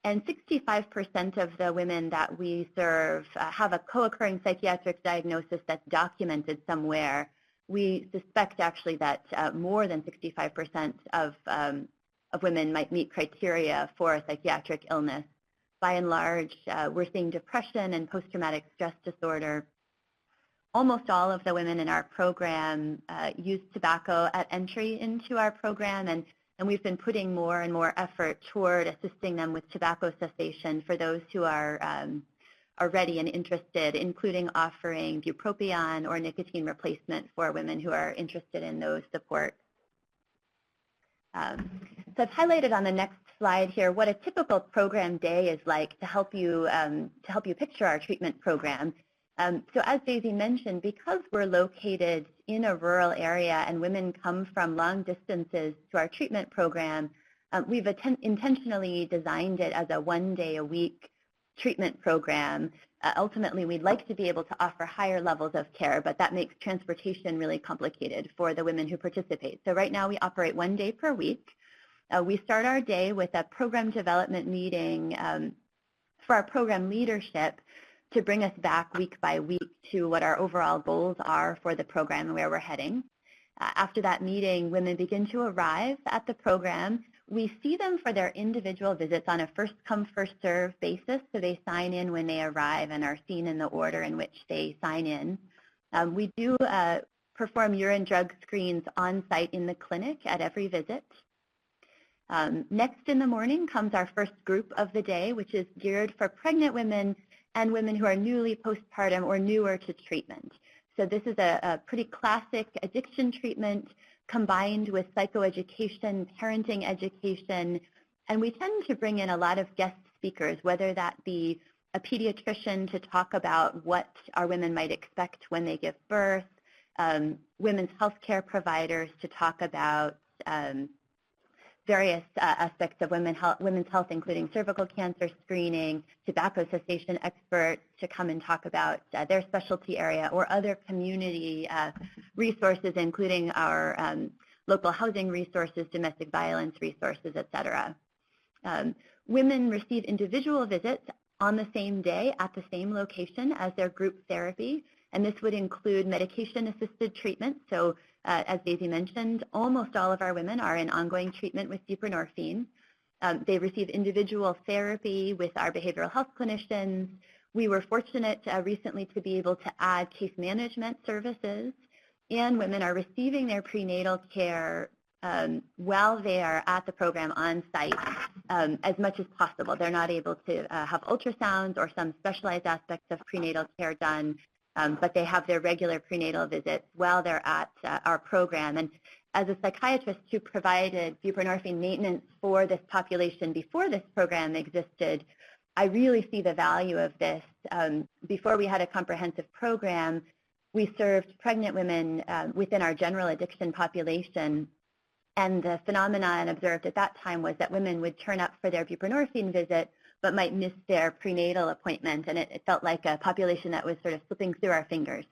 And 65% of the women that we serve have a co-occurring psychiatric diagnosis that's documented somewhere. We suspect actually that more than 65% of women might meet criteria for a psychiatric illness. By and large, we're seeing depression and post-traumatic stress disorder. Almost all of the women in our program use tobacco at entry into our program, and we've been putting more and more effort toward assisting them with tobacco cessation for those who are ready and interested, including offering bupropion or nicotine replacement for women who are interested in those supports. So I've highlighted on the next slide here what a typical program day is like to help you picture our treatment program. So as Daisy mentioned, because we're located in a rural area and women come from long distances to our treatment program, we've intentionally designed it as a one-day-a-week treatment program. Ultimately, we'd like to be able to offer higher levels of care, but that makes transportation really complicated for the women who participate. So right now we operate 1 day per week. We start our day with a program development meeting for our program leadership to bring us back week by week to what our overall goals are for the program and where we're heading. After that meeting, women begin to arrive at the program. We see them for their individual visits on a first-come, first-served basis, so they sign in when they arrive and are seen in the order in which they sign in. We do perform urine drug screens on-site in the clinic at every visit. Next in the morning comes our first group of the day, which is geared for pregnant women and women who are newly postpartum or newer to treatment. So this is a pretty classic addiction treatment combined with psychoeducation, parenting education, and we tend to bring in a lot of guest speakers, whether that be a pediatrician to talk about what our women might expect when they give birth, women's health care providers to talk about various aspects of women's health, including cervical cancer screening, tobacco cessation experts to come and talk about their specialty area, or other community resources, including our local housing resources, domestic violence resources, et cetera. Women receive individual visits on the same day at the same location as their group therapy, and this would include medication-assisted treatment. So as Daisy mentioned, almost all of our women are in ongoing treatment with buprenorphine. They receive individual therapy with our behavioral health clinicians. We were fortunate recently to be able to add case management services, and women are receiving their prenatal care while they are at the program on site as much as possible. They're not able to have ultrasounds or some specialized aspects of prenatal care done, but they have their regular prenatal visits while they're at our program. And as a psychiatrist who provided buprenorphine maintenance for this population before this program existed, I really see the value of this. Before we had a comprehensive program, we served pregnant women within our general addiction population, and the phenomenon observed at that time was that women would turn up for their buprenorphine visit but might miss their prenatal appointment, and it felt like a population that was sort of slipping through our fingers.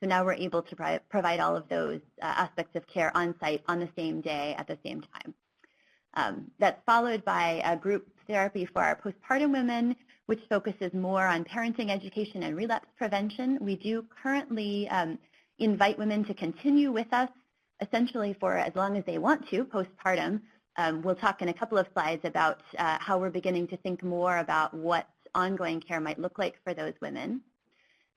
So now we're able to provide all of those aspects of care on site on the same day at the same time. That's followed by a group therapy for our postpartum women, which focuses more on parenting education and relapse prevention. We do currently invite women to continue with us essentially for as long as they want to postpartum. We'll talk in a couple of slides about how we're beginning to think more about what ongoing care might look like for those women.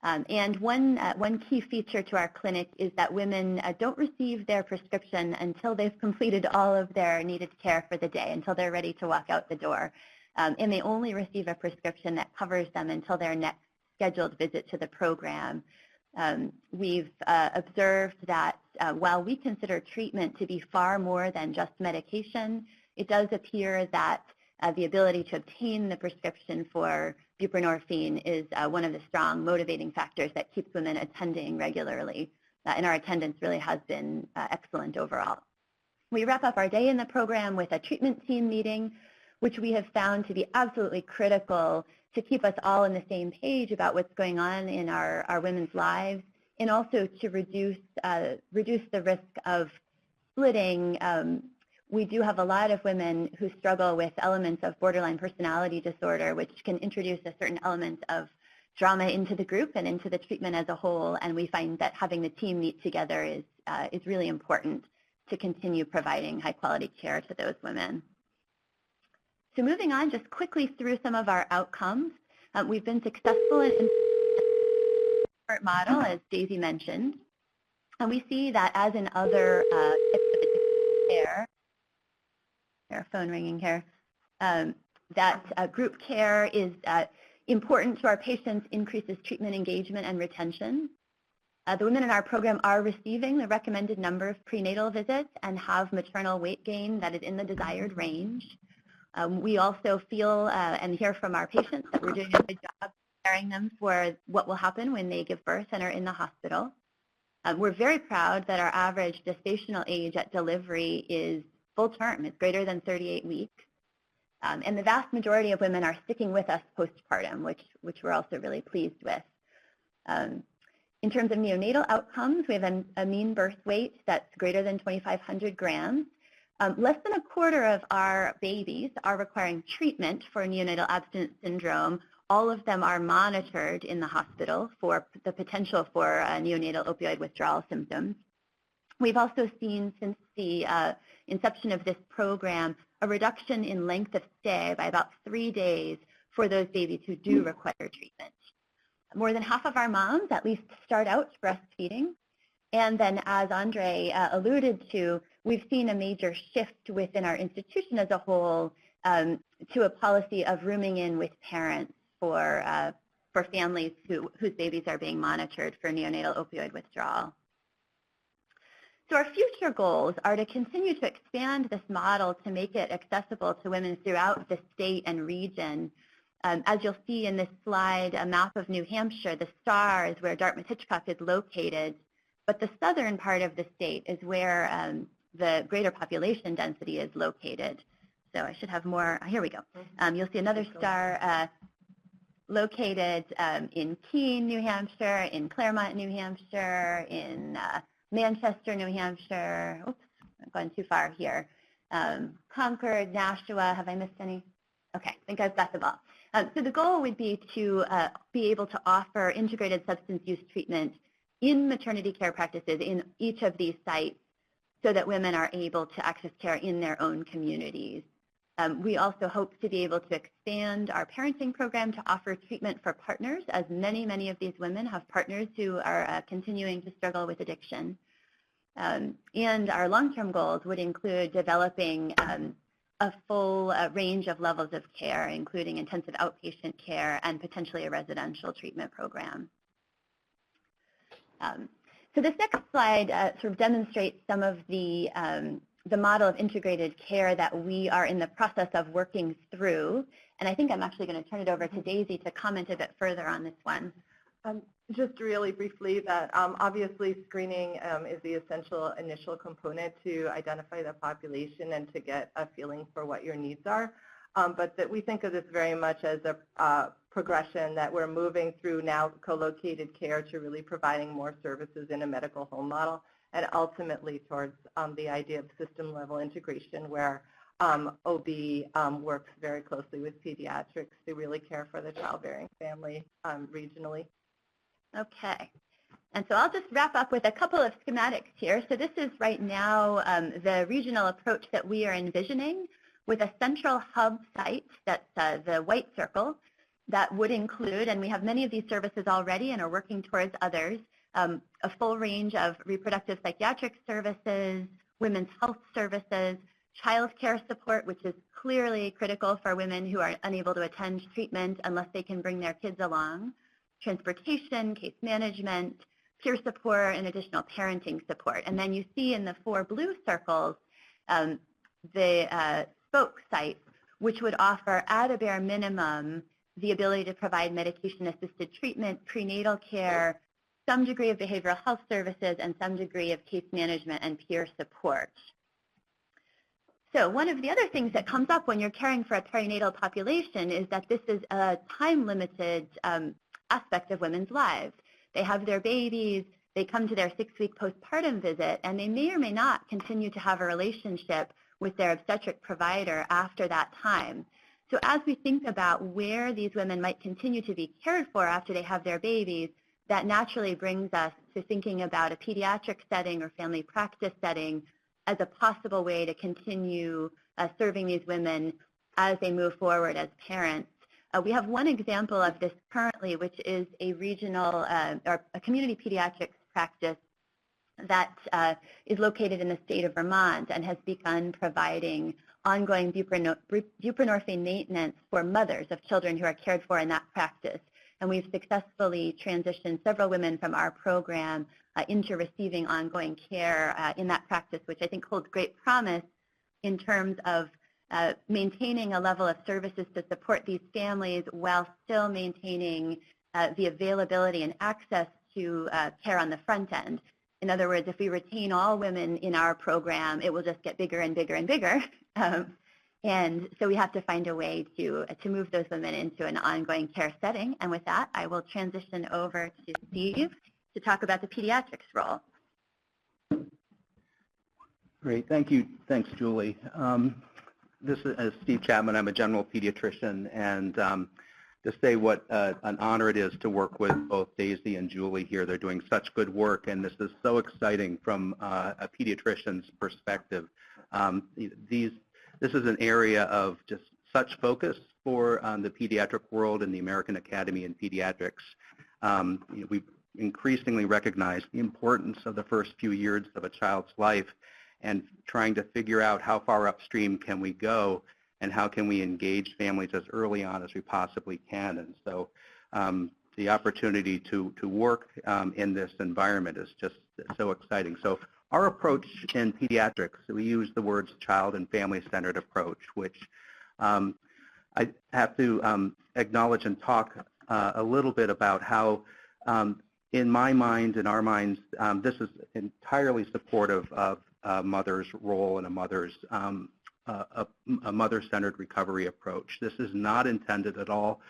And one key feature to our clinic is that women don't receive their prescription until they've completed all of their needed care for the day, until they're ready to walk out the door. and they only receive a prescription that covers them until their next scheduled visit to the program. We've observed that while we consider treatment to be far more than just medication, it does appear that the ability to obtain the prescription for buprenorphine is one of the strong motivating factors that keeps women attending regularly, and our attendance really has been excellent overall. We wrap up our day in the program with a treatment team meeting, which we have found to be absolutely critical to keep us all on the same page about what's going on in our women's lives, and also to reduce the risk of splitting. We do have a lot of women who struggle with elements of borderline personality disorder, which can introduce a certain element of drama into the group and into the treatment as a whole, and we find that having the team meet together is really important to continue providing high-quality care to those women. So moving on just quickly through some of our outcomes. We've been successful in the model, as Daisy mentioned, and we see that as in other types of care, our phone ringing here, that group care is important to our patients, increases treatment engagement and retention. The women in our program are receiving the recommended number of prenatal visits and have maternal weight gain that is in the desired range. We also feel and hear from our patients that we're doing a good job preparing them for what will happen when they give birth and are in the hospital. We're very proud that our average gestational age at delivery is full term. It's greater than 38 weeks. And the vast majority of women are sticking with us postpartum, which we're also really pleased with. In terms of neonatal outcomes, we have a mean birth weight that's greater than 2,500 grams. Less than a quarter of our babies are requiring treatment for neonatal abstinence syndrome. All of them are monitored in the hospital for the potential for neonatal opioid withdrawal symptoms. We've also seen since the inception of this program a reduction in length of stay by about 3 days for those babies who do require treatment. More than half of our moms at least start out breastfeeding. And then as Andre alluded to, we've seen a major shift within our institution as a whole to a policy of rooming in with parents for families whose babies are being monitored for neonatal opioid withdrawal. So our future goals are to continue to expand this model to make it accessible to women throughout the state and region. As you'll see in this slide, a map of New Hampshire, the star is where Dartmouth-Hitchcock is located, but the southern part of the state is where the greater population density is located. So I should have more, here we go. You'll see another star located in Keene, New Hampshire, in Claremont, New Hampshire, in Manchester, New Hampshire. Oops, I've gone too far here. Concord, Nashua, have I missed any? Okay, I think I've got them all. So the goal would be to be able to offer integrated substance use treatment in maternity care practices in each of these sites so that women are able to access care in their own communities. We also hope to be able to expand our parenting program to offer treatment for partners, as many of these women have partners who are continuing to struggle with addiction. And our long-term goals would include developing a full range of levels of care, including intensive outpatient care and potentially a residential treatment program. So this next slide sort of demonstrates some of the model of integrated care that we are in the process of working through. And I think I'm actually going to turn it over to Daisy to comment a bit further on this one. Just really briefly that obviously screening is the essential initial component to identify the population and to get a feeling for what your needs are. But that we think of this very much as a progression that we're moving through now co-located care to really providing more services in a medical home model, and ultimately towards the idea of system-level integration where OB works very closely with pediatrics to really care for the childbearing family regionally. Okay. And so I'll just wrap up with a couple of schematics here. So this is right now the regional approach that we are envisioning with a central hub site that's the white circle that would include, and we have many of these services already and are working towards others, a full range of reproductive psychiatric services, women's health services, child care support, which is clearly critical for women who are unable to attend treatment unless they can bring their kids along, transportation, case management, peer support, and additional parenting support. And then you see in the 4 blue circles the spoke sites, which would offer at a bare minimum the ability to provide medication-assisted treatment, prenatal care, some degree of behavioral health services, and some degree of case management and peer support. So one of the other things that comes up when you're caring for a perinatal population is that this is a time-limited aspect of women's lives. They have their babies, they come to their 6-week postpartum visit, and they may or may not continue to have a relationship with their obstetric provider after that time. So as we think about where these women might continue to be cared for after they have their babies, that naturally brings us to thinking about a pediatric setting or family practice setting as a possible way to continue serving these women as they move forward as parents. We have one example of this currently, which is a regional or a community pediatrics practice that is located in the state of Vermont and has begun providing ongoing buprenorphine maintenance for mothers of children who are cared for in that practice. And we've successfully transitioned several women from our program into receiving ongoing care in that practice, which I think holds great promise in terms of maintaining a level of services to support these families while still maintaining the availability and access to care on the front end. In other words, if we retain all women in our program, it will just get bigger and bigger and bigger. And so we have to find a way to move those women into an ongoing care setting. And with that, I will transition over to Steve to talk about the pediatrics role. Great, thank you. Thanks, Julie. This is Steve Chapman. I'm a general pediatrician, and to say what an honor it is to work with both Daisy and Julie here. They're doing such good work, and this is so exciting from a pediatrician's perspective. This is an area of just such focus for the pediatric world and the American Academy in Pediatrics. We increasingly recognize the importance of the first few years of a child's life and trying to figure out how far upstream can we go and how can we engage families as early on as we possibly can. And so the opportunity to work in this environment is just so exciting. So our approach in pediatrics, we use the words child and family-centered approach, which I have to acknowledge and talk a little bit about how, in my mind, in our minds, this is entirely supportive of a mother's role and a mother-centered recovery approach. This is not intended at all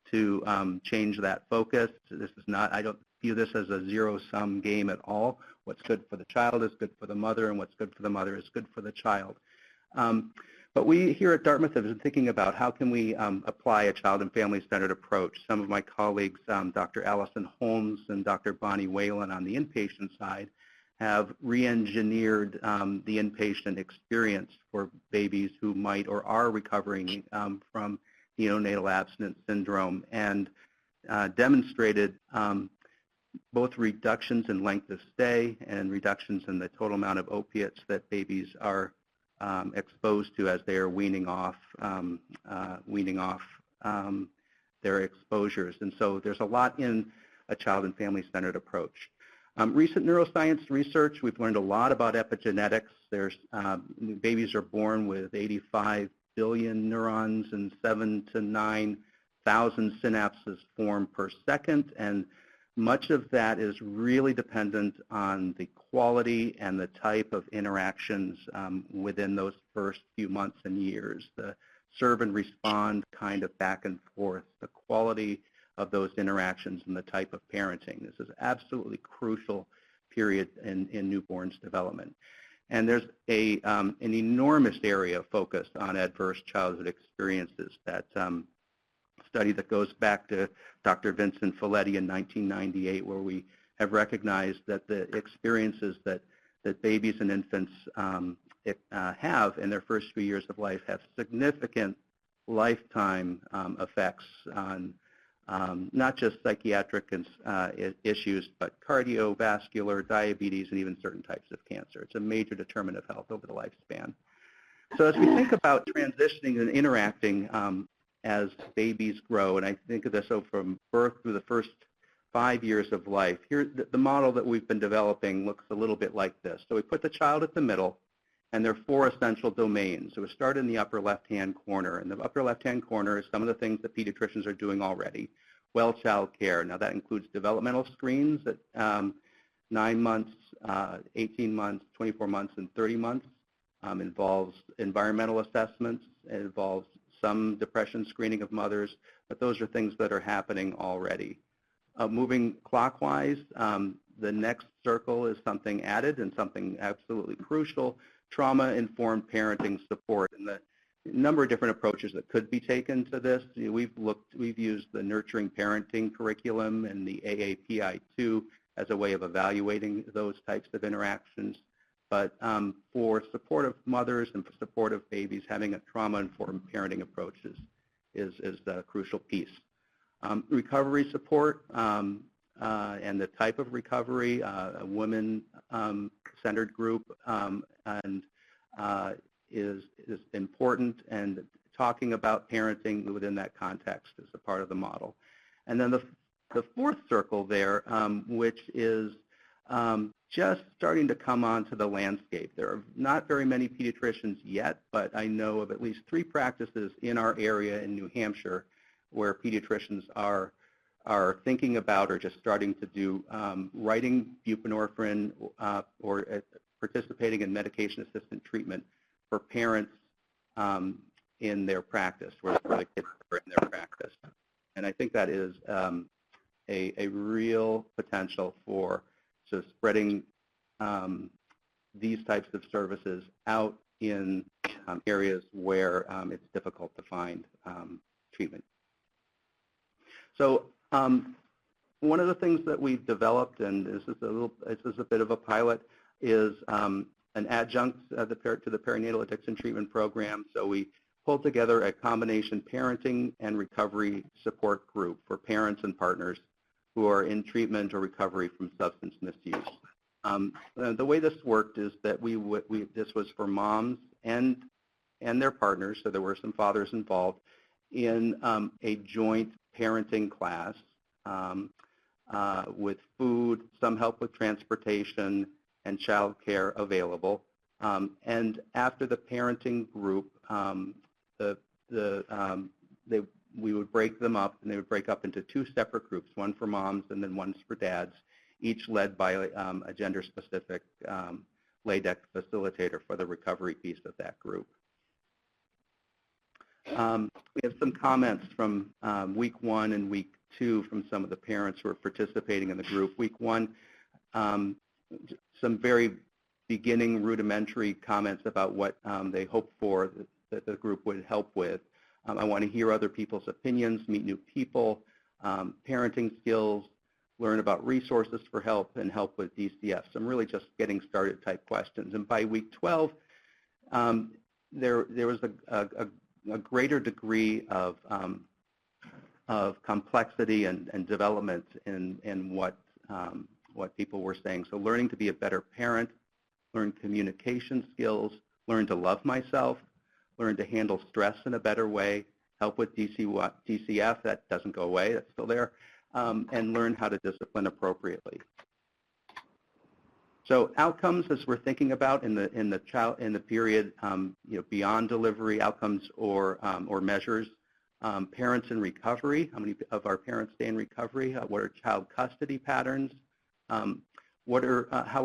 to change that focus. This is not, I don't view this as a zero-sum game at all. What's good for the child is good for the mother, and what's good for the mother is good for the child. But we here at Dartmouth have been thinking about how can we apply a child and family-centered approach. Some of my colleagues, Dr. Allison Holmes and Dr. Bonnie Whalen on the inpatient side, have re-engineered the inpatient experience for babies who might or are recovering from neonatal abstinence syndrome and demonstrated both reductions in length of stay and reductions in the total amount of opiates that babies are exposed to as they are weaning off their exposures. And so there's a lot in a child and family-centered approach. Recent neuroscience research, we've learned a lot about epigenetics. There's babies are born with 85 billion neurons and 7,000 to 9,000 synapses form per second, and much of that is really dependent on the quality and the type of interactions within those first few months and years. The serve and respond kind of back and forth, the quality of those interactions and the type of parenting. This is absolutely crucial period in newborn's development. And there's an enormous area of focus on adverse childhood experiences. That study that goes back to Dr. Vincent Folletti in 1998, where we have recognized that the experiences that babies and infants have in their first few years of life have significant lifetime effects on not just psychiatric issues, but cardiovascular, diabetes, and even certain types of cancer. It's a major determinant of health over the lifespan. So as we think about transitioning and interacting as babies grow, and I think of this from birth through the first 5 years of life, here the model that we've been developing looks a little bit like this. So we put the child at the middle, and there are 4 essential domains. So we start in the upper left-hand corner, and the upper left-hand corner is some of the things that pediatricians are doing already. Well child care. Now that includes developmental screens at 9 months, 18 months, 24 months, and 30 months. Involves environmental assessments. It involves some depression screening of mothers, but those are things that are happening already. Moving clockwise, the next circle is something added and something absolutely crucial, trauma-informed parenting support. And the number of different approaches that could be taken to this. We've used the nurturing parenting curriculum and the AAPI-2 as a way of evaluating those types of interactions. But for supportive mothers and for supportive babies, having a trauma-informed parenting approach is the crucial piece. Recovery support and the type of recovery, a women-centered group is important, and talking about parenting within that context is a part of the model. And then the fourth circle there, which is just starting to come onto the landscape. There are not very many pediatricians yet, but I know of at least 3 practices in our area in New Hampshire where pediatricians are thinking about or just starting to do writing buprenorphine or participating in medication-assisted treatment for parents in their practice, where the kids are in their practice. And I think that is a real potential for spreading these types of services out in areas where it's difficult to find treatment. So one of the things that we've developed, and this is a bit of a pilot, is an adjunct to the perinatal addiction treatment program. So we pulled together a combination parenting and recovery support group for parents and partners who are in treatment or recovery from substance misuse. The way this worked is that this was for moms and their partners, so there were some fathers involved, in a joint parenting class with food, some help with transportation, and child care available. And after the parenting group, we would break them up, and they would break up into 2 separate groups, one for moms and then one for dads, each led by a gender-specific LADEC facilitator for the recovery piece of that group. We have some comments from week 1 and week 2 from some of the parents who are participating in the group. Week 1, some very beginning rudimentary comments about what they hope for that the group would help with. I want to hear other people's opinions, meet new people, parenting skills, learn about resources for help, and help with DCF. Some really just getting started type questions. And by week 12, there was a greater degree of complexity and development in what people were saying. So learning to be a better parent, learn communication skills, learn to love myself, learn to handle stress in a better way, help with DCF, that doesn't go away, that's still there, and learn how to discipline appropriately. So outcomes, as we're thinking about in the period beyond delivery, outcomes or measures, parents in recovery, how many of our parents stay in recovery? What are child custody patterns? How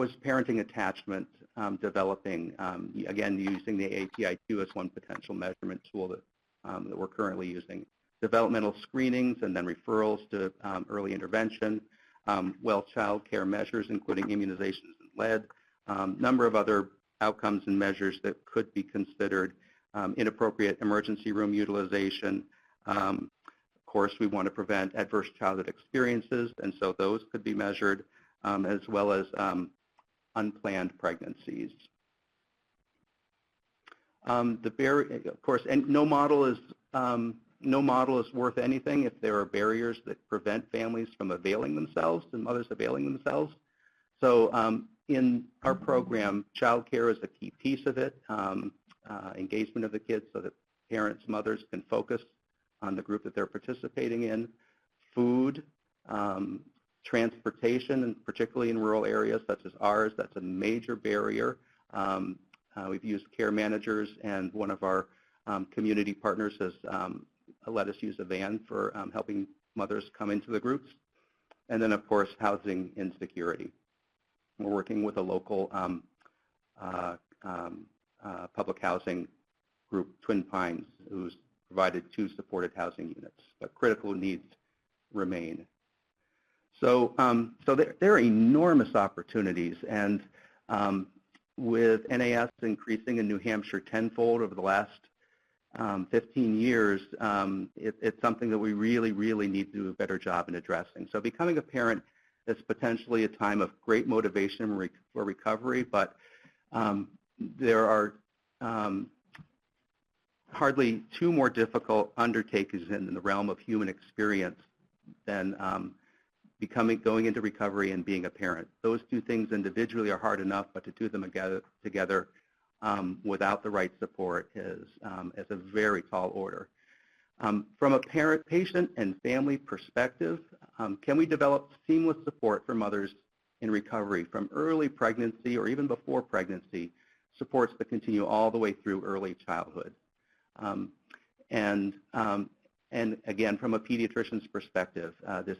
is parenting attachment developing? Again, using the API-2 as one potential measurement tool that we're currently using. Developmental screenings and then referrals to early intervention. Well child care measures, including immunizations and lead. Number of other outcomes and measures that could be considered. Inappropriate emergency room utilization. Of course, we want to prevent adverse childhood experiences, and so those could be measured, as well as unplanned pregnancies. Of course, and no model is worth anything if there are barriers that prevent families from availing themselves and mothers availing themselves. So in our program, child care is a key piece of it. engagement of the kids so that parents, mothers can focus on the group that they're participating in. Food, transportation, and particularly in rural areas such as ours, that's a major barrier. We've used care managers, and one of our community partners has let us use a van for helping mothers come into the groups. And then, of course, housing insecurity. We're working with a local public housing group, Twin Pines, who's provided 2 supported housing units, but critical needs remain. So, there are enormous opportunities, and with NAS increasing in New Hampshire tenfold over the last 15 years, it's something that we really, really need to do a better job in addressing. So becoming a parent is potentially a time of great motivation for recovery, but there are hardly 2 more difficult undertakings in the realm of human experience than going into recovery and being a parent. Those 2 things individually are hard enough, but to do them together without the right support is a very tall order. From a parent, patient, and family perspective, can we develop seamless support for mothers in recovery from early pregnancy or even before pregnancy, supports that continue all the way through early childhood? And again, from a pediatrician's perspective, this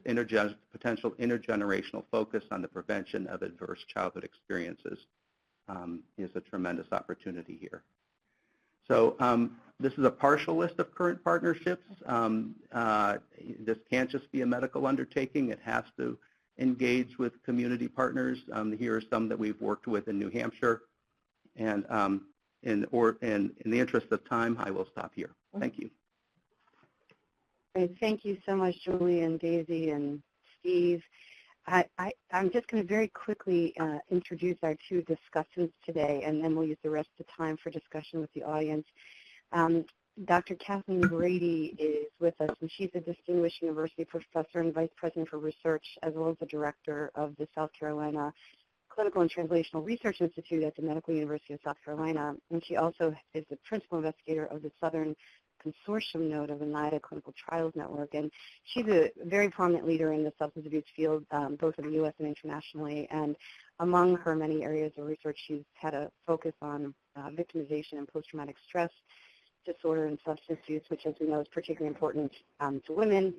potential intergenerational focus on the prevention of adverse childhood experiences is a tremendous opportunity here. So this is a partial list of current partnerships. This can't just be a medical undertaking. It has to engage with community partners. Here are some that we've worked with in New Hampshire. And in the interest of time, I will stop here. Thank you. Great. Thank you so much, Julie and Daisy and Steve. I'm just going to very quickly introduce our 2 discussants today, and then we'll use the rest of the time for discussion with the audience. Dr. Kathleen Brady is with us, and she's a distinguished university professor and vice president for research, as well as the director of the South Carolina Clinical and Translational Research Institute at the Medical University of South Carolina, and she also is the principal investigator of the Southern Consortium node of the NIDA Clinical Trials Network, and she's a very prominent leader in the substance abuse field, both in the U.S. and internationally, and among her many areas of research, she's had a focus on victimization and post-traumatic stress disorder and substance use, which, as we know, is particularly important to women,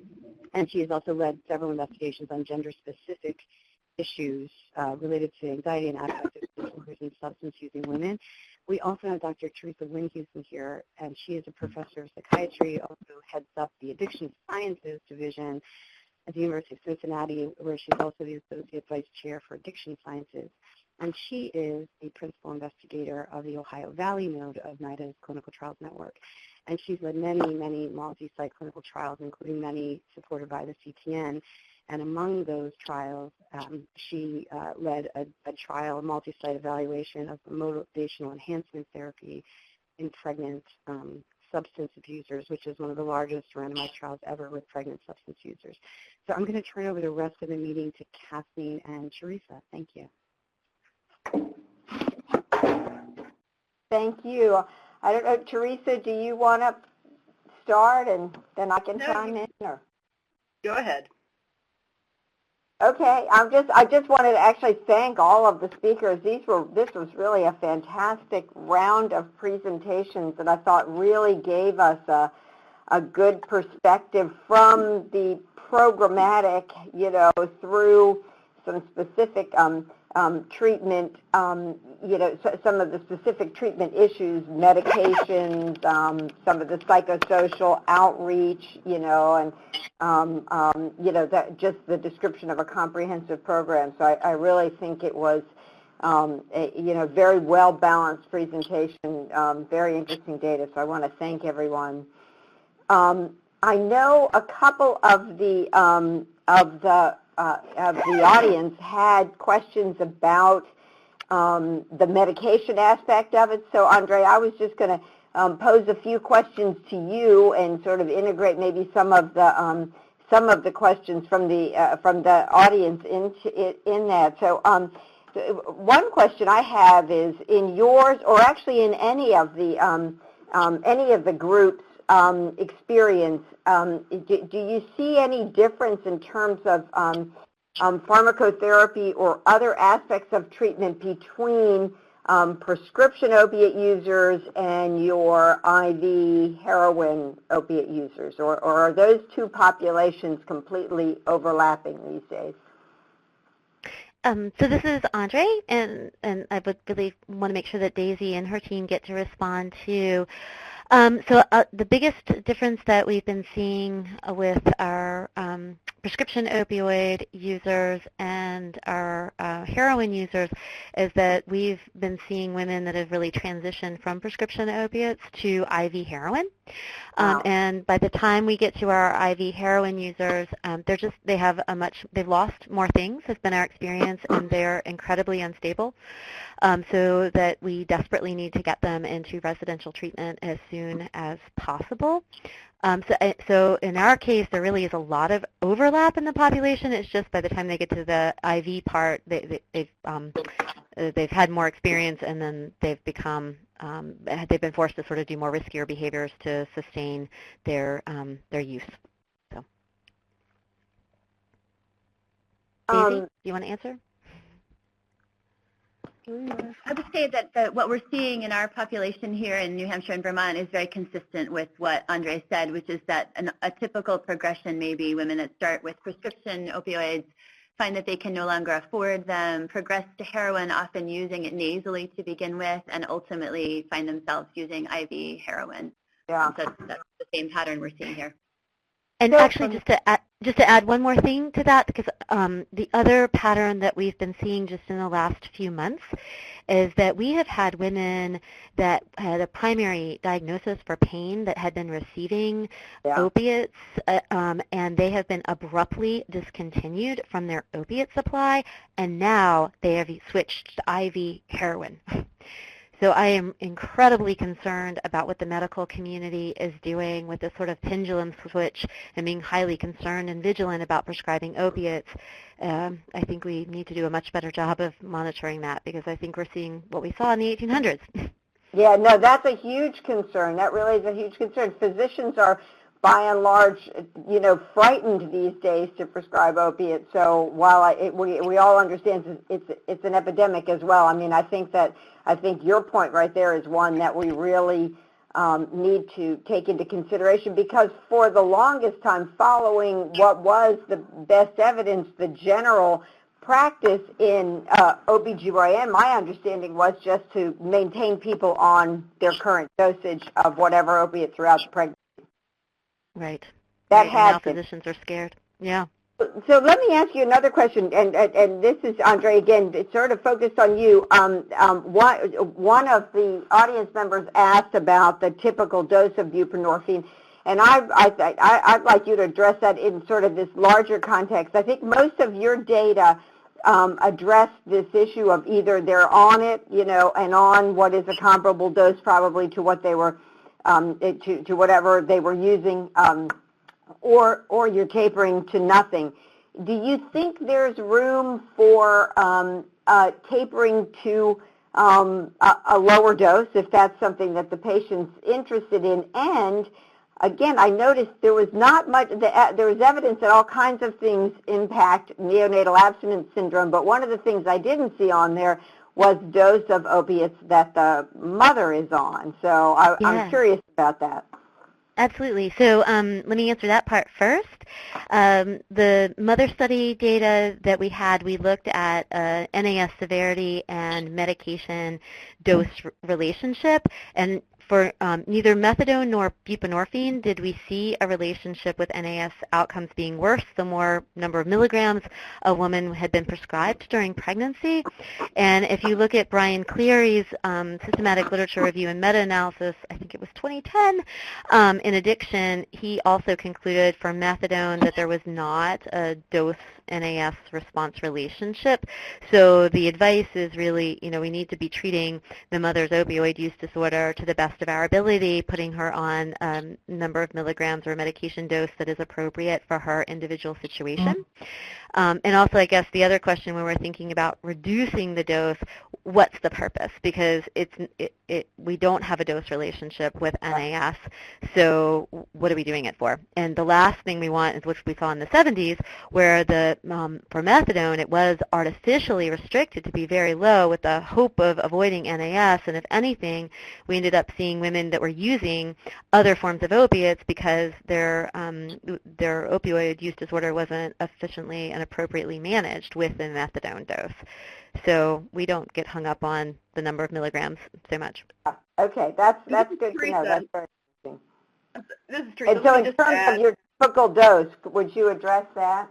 and she has also led several investigations on gender-specific issues related to anxiety and affective disorders in substance-using women. We also have Dr. Teresa Winhusen here, and she is a professor of psychiatry, also heads up the Addiction Sciences Division at the University of Cincinnati, where she's also the Associate Vice Chair for Addiction Sciences. And she is the principal investigator of the Ohio Valley node of NIDA's Clinical Trials Network. And she's led many, many multi-site clinical trials, including many supported by the CTN. And among those trials, she led a trial, a multi-site evaluation of motivational enhancement therapy in pregnant substance abusers, which is one of the largest randomized trials ever with pregnant substance users. So I'm going to turn over the rest of the meeting to Kathleen and Teresa. Thank you. Thank you. I don't know, Teresa, do you want to start and then I can chime in? Or? Go ahead. Okay, I just wanted to actually thank all of the speakers. This was really a fantastic round of presentations that I thought really gave us a good perspective from the programmatic, through some specific treatment, some of the specific treatment issues, medications, some of the psychosocial outreach, and just the description of a comprehensive program. So I really think it was, a very well-balanced presentation, very interesting data. So I want to thank everyone. I know a couple of the audience had questions about the medication aspect of it. So, Andre, I was just going to pose a few questions to you and sort of integrate maybe some of the questions from the audience in that. So, one question I have is, in yours, or actually in any of the groups' experience, do you see any difference in terms of pharmacotherapy or other aspects of treatment between prescription opiate users and your IV heroin opiate users, or are those two populations completely overlapping these days? So this is Andre, and I would really want to make sure that Daisy and her team get to respond to. The biggest difference that we've been seeing with our prescription opioid users and our heroin users is that we've been seeing women that have really transitioned from prescription opiates to IV heroin. And by the time we get to our IV heroin users, they've lost more things, has been our experience, and they're incredibly unstable. So that we desperately need to get them into residential treatment as soon as possible. So in our case, there really is a lot of overlap in the population. It's just by the time they get to the IV part, they've had more experience, and then they've been forced to sort of do more riskier behaviors to sustain their use. So, Daisy, do you want to answer? I would say that what we're seeing in our population here in New Hampshire and Vermont is very consistent with what Andre said, which is that a typical progression may be women that start with prescription opioids, find that they can no longer afford them, progress to heroin, often using it nasally to begin with, and ultimately find themselves using IV heroin. Yeah. So that's the same pattern we're seeing here. And actually, just to add one more thing to that, because the other pattern that we've been seeing just in the last few months is that we have had women that had a primary diagnosis for pain that had been receiving opiates, and they have been abruptly discontinued from their opiate supply, and now they have switched to IV heroin. So I am incredibly concerned about what the medical community is doing with this sort of pendulum switch and being highly concerned and vigilant about prescribing opiates. I think we need to do a much better job of monitoring that, because I think we're seeing what we saw in the 1800s. Yeah, no, that's a huge concern. That really is a huge concern. Physicians are, by and large, frightened these days to prescribe opiates. So while we all understand it's an epidemic as well. I mean, I think your point right there is one that we really need to take into consideration, because for the longest time, following what was the best evidence, the general practice in OBGYN, my understanding was just to maintain people on their current dosage of whatever opiate throughout the pregnancy. Right. That right. Now happens. physicians are scared. Yeah. So let me ask you another question, and this is, Andre, again, it's sort of focused on you. One of the audience members asked about the typical dose of buprenorphine, and I'd like you to address that in sort of this larger context. I think most of your data address this issue of either they're on it, and on what is a comparable dose probably to what they were, to whatever they were using, or you're tapering to nothing. Do you think there's room for tapering to a lower dose, if that's something that the patient's interested in? And again, I noticed there was not much, there was evidence that all kinds of things impact neonatal abstinence syndrome, but one of the things I didn't see on there was dose of opiates that the mother is on. So I'm curious about that. Absolutely. So let me answer that part first. The mother study data that we had, we looked at NAS severity and medication dose relationship, and for neither methadone nor buprenorphine did we see a relationship with NAS outcomes being worse the more number of milligrams a woman had been prescribed during pregnancy. And if you look at Brian Cleary's systematic literature review and meta-analysis, I think it was 2010, in addiction, he also concluded for methadone that there was not a dose NAS response relationship. So the advice is really, we need to be treating the mother's opioid use disorder to the best best of our ability, putting her on a number of milligrams or a medication dose that is appropriate for her individual situation. And also, I guess the other question when we're thinking about reducing the dose, what's the purpose? Because we don't have a dose relationship with NAS, so what are we doing it for? And the last thing we want is what we saw in the 70s, where for methadone, it was artificially restricted to be very low with the hope of avoiding NAS, and if anything, we ended up seeing women that were using other forms of opiates because their opioid use disorder wasn't efficiently and appropriately managed with the methadone dose. So we don't get hung up on the number of milligrams so much. Okay, that's good to know. That's very interesting. This is Teresa. And so in terms of your typical dose, would you address that?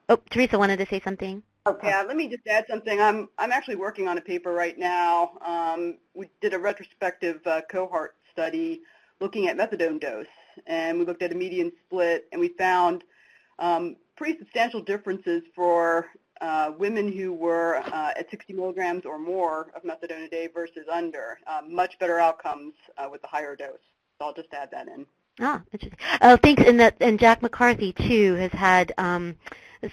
Oh, Teresa wanted to say something. Okay. Yeah, let me just add something. I'm actually working on a paper right now. We did a retrospective cohort study looking at methadone dose, and we looked at a median split, and we found pretty substantial differences for women who were at 60 milligrams or more of methadone a day versus under. Much better outcomes with the higher dose. So I'll just add that in. Ah, interesting. Oh, thanks. And Jack McCarthy, too, has had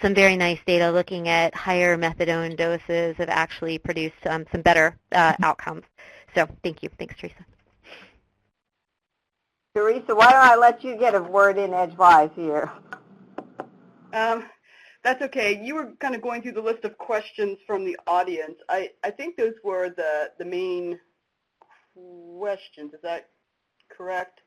some very nice data looking at higher methadone doses have actually produced some better outcomes. So thank you. Thanks, Teresa. Teresa, why don't I let you get a word in edgewise here? That's okay. You were kind of going through the list of questions from the audience. I think those were the main questions. Is that correct?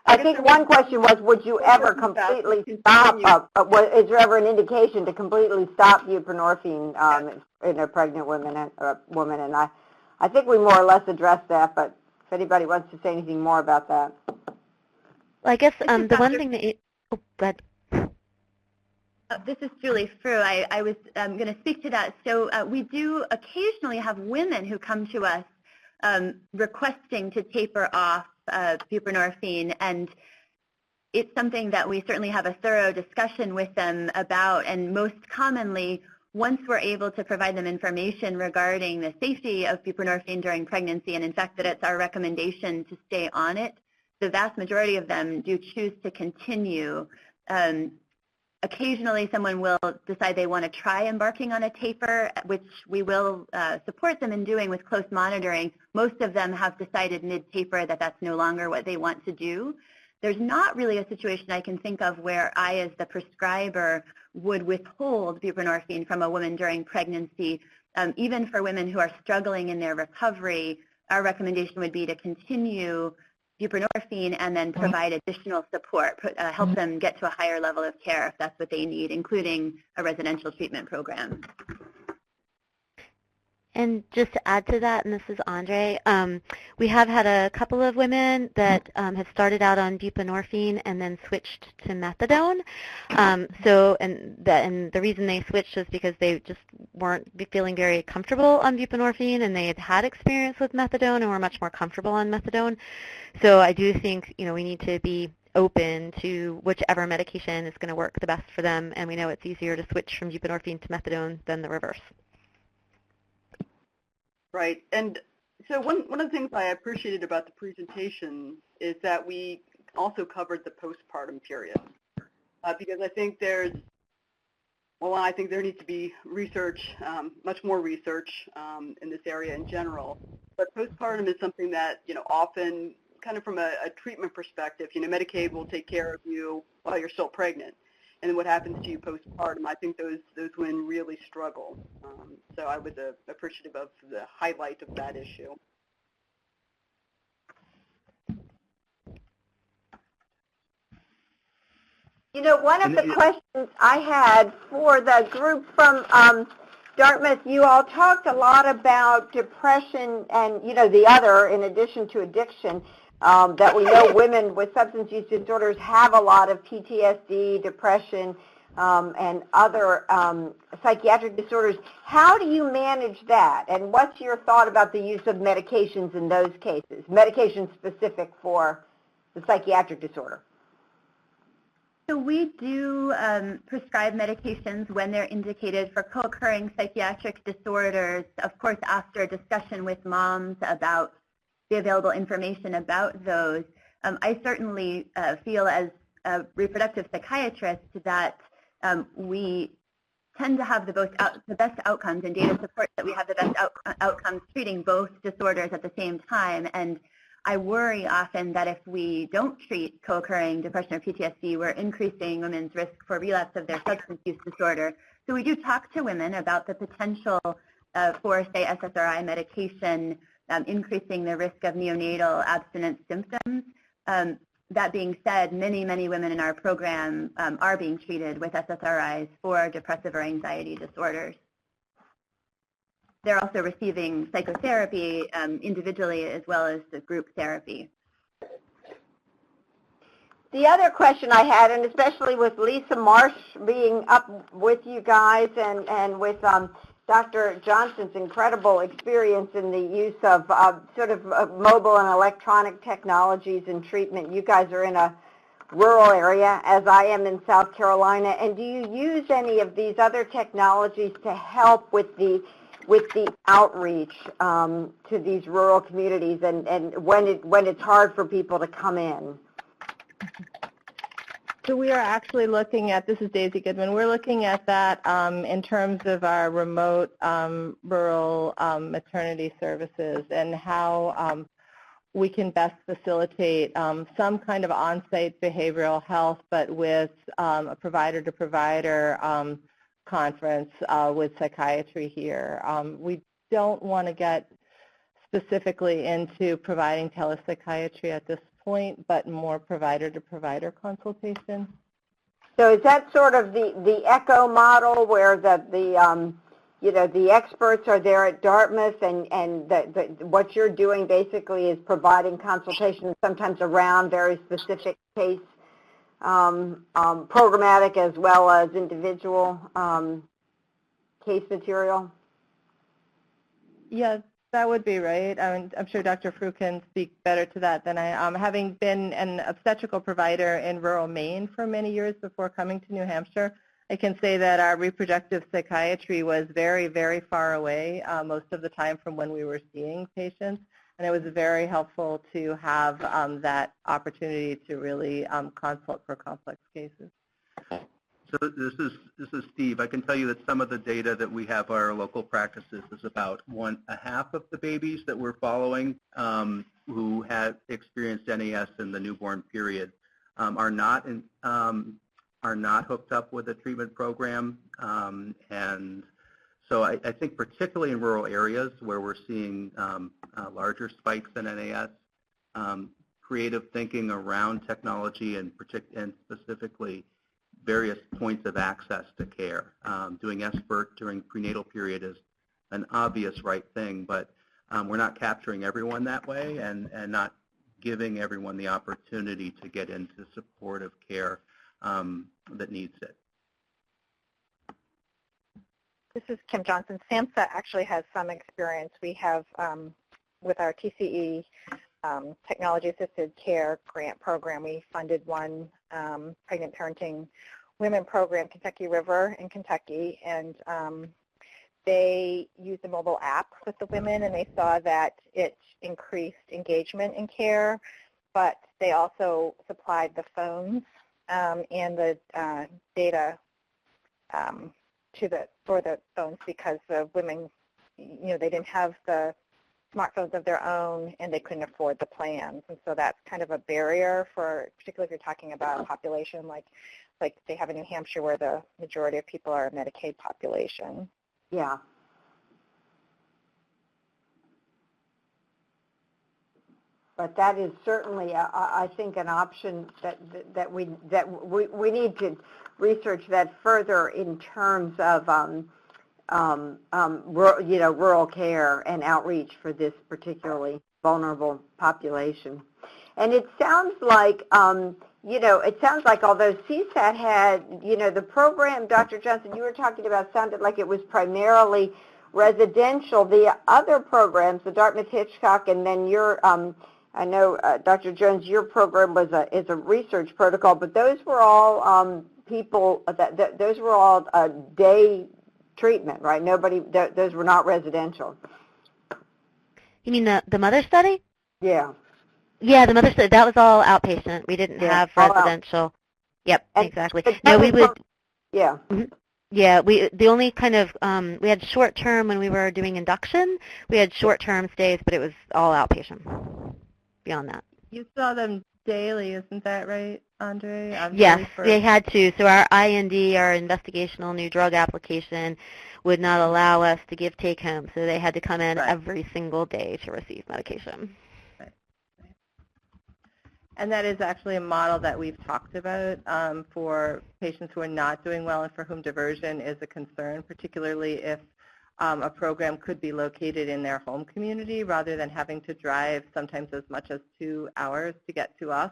I think one question was, would you ever completely stop, is there ever an indication to completely stop buprenorphine in a pregnant woman? And I think we more or less addressed that, but if anybody wants to say anything more about that. Well, I guess the one thing that go ahead. This is Julie Frew. I was going to speak to that. So we do occasionally have women who come to us requesting to taper off buprenorphine, and it's something that we certainly have a thorough discussion with them about, and most commonly, once we're able to provide them information regarding the safety of buprenorphine during pregnancy, and in fact that it's our recommendation to stay on it, the vast majority of them do choose to continue. Occasionally someone will decide they want to try embarking on a taper, which we will support them in doing with close monitoring. Most of them have decided mid-taper that that's no longer what they want to do. There's not really a situation I can think of where I, as the prescriber, would withhold buprenorphine from a woman during pregnancy. Even for women who are struggling in their recovery, our recommendation would be to continue buprenorphine and then provide additional support, help them get to a higher level of care if that's what they need, including a residential treatment program. And just to add to that, and this is Andre, we have had a couple of women that have started out on buprenorphine and then switched to methadone. And the reason they switched is because they just weren't feeling very comfortable on buprenorphine, and they had had experience with methadone and were much more comfortable on methadone. So I do think we need to be open to whichever medication is going to work the best for them, and we know it's easier to switch from buprenorphine to methadone than the reverse. Right. And so one of the things I appreciated about the presentation is that we also covered the postpartum period because I think there needs to be research, much more research in this area in general. But postpartum is something that, often kind of from a treatment perspective, Medicaid will take care of you while you're still pregnant. And then what happens to you postpartum, I think those women really struggle. So I was appreciative of the highlight of that issue. One of the questions I had for the group from Dartmouth, you all talked a lot about depression and, the other, in addition to addiction. That we know women with substance use disorders have a lot of PTSD, depression, and other psychiatric disorders. How do you manage that? And what's your thought about the use of medications in those cases, medications specific for the psychiatric disorder? So we do prescribe medications when they're indicated for co-occurring psychiatric disorders, of course after a discussion with moms about the available information about those. I certainly feel as a reproductive psychiatrist that we tend to have the best outcomes, and data supports that we have the best outcomes treating both disorders at the same time. And I worry often that if we don't treat co-occurring depression or PTSD, we're increasing women's risk for relapse of their substance use disorder. So we do talk to women about the potential for, say, SSRI medication increasing the risk of neonatal abstinence symptoms. That being said, many, many women in our program are being treated with SSRIs for depressive or anxiety disorders. They're also receiving psychotherapy individually as well as the group therapy. The other question I had, and especially with Lisa Marsh being up with you guys and with Dr. Johnson's incredible experience in the use of mobile and electronic technologies in treatment. You guys are in a rural area, as I am in South Carolina, and do you use any of these other technologies to help with the outreach to these rural communities and when it's hard for people to come in? So we are actually looking at, this is Daisy Goodman, we're looking at that in terms of our remote rural maternity services and how we can best facilitate some kind of on-site behavioral health, but with a provider-to-provider conference with psychiatry here. We don't want to get specifically into providing telepsychiatry at this point, but more provider-to-provider consultation. So is that sort of the ECHO model where the experts are there at Dartmouth and what you're doing basically is providing consultation sometimes around very specific case programmatic as well as individual case material? Yeah, that would be right. I'm sure Dr. Frew can speak better to that than I am. Having been an obstetrical provider in rural Maine for many years before coming to New Hampshire, I can say that our reproductive psychiatry was very, very far away most of the time from when we were seeing patients. And it was very helpful to have that opportunity to really consult for complex cases. So this is Steve. I can tell you that some of the data that we have our local practices is about half of the babies that we're following who had experienced NAS in the newborn period are not hooked up with a treatment program, and so I think particularly in rural areas where we're seeing larger spikes in NAS, creative thinking around technology and specifically various points of access to care. Doing SBIRT during prenatal period is an obvious right thing, but we're not capturing everyone that way and not giving everyone the opportunity to get into supportive care that needs it. This is Kim Johnson. SAMHSA actually has some experience. We have, with our TCE Technology-Assisted Care Grant Program, we funded one pregnant parenting women program, Kentucky River in Kentucky, and they used a mobile app with the women, and they saw that it increased engagement in care, but they also supplied the phones and the data for the phones because the women, they didn't have the smartphones of their own and they couldn't afford the plans. And so that's kind of a barrier for, particularly if you're talking about a population like they have in New Hampshire where the majority of people are a Medicaid population. Yeah. But that is certainly, I think, an option that we need to research that further in terms of rural care and outreach for this particularly vulnerable population. And it sounds like although CSAT had, the program, Dr. Johnson, you were talking about sounded like it was primarily residential. The other programs, the Dartmouth-Hitchcock, and then your I know, Dr. Jones, your program is a research protocol, but those were all those were all day treatment, right? Those were not residential. You mean the mother study? Yeah. Yeah, the mother said that was all outpatient. We didn't Yeah, have all out. residential. Yep, And exactly. it's No, we coming would. from- yeah. Yeah, the only kind of we had short term when we were doing induction. We had short term stays, but it was all outpatient. Beyond that. You saw them daily, isn't that right, Andre? Yes, they had to. So our IND, our investigational new drug application, would not allow us to give take home. So they had to come in every single day to receive medication. And that is actually a model that we've talked about for patients who are not doing well and for whom diversion is a concern, particularly if a program could be located in their home community rather than having to drive sometimes as much as 2 hours to get to us.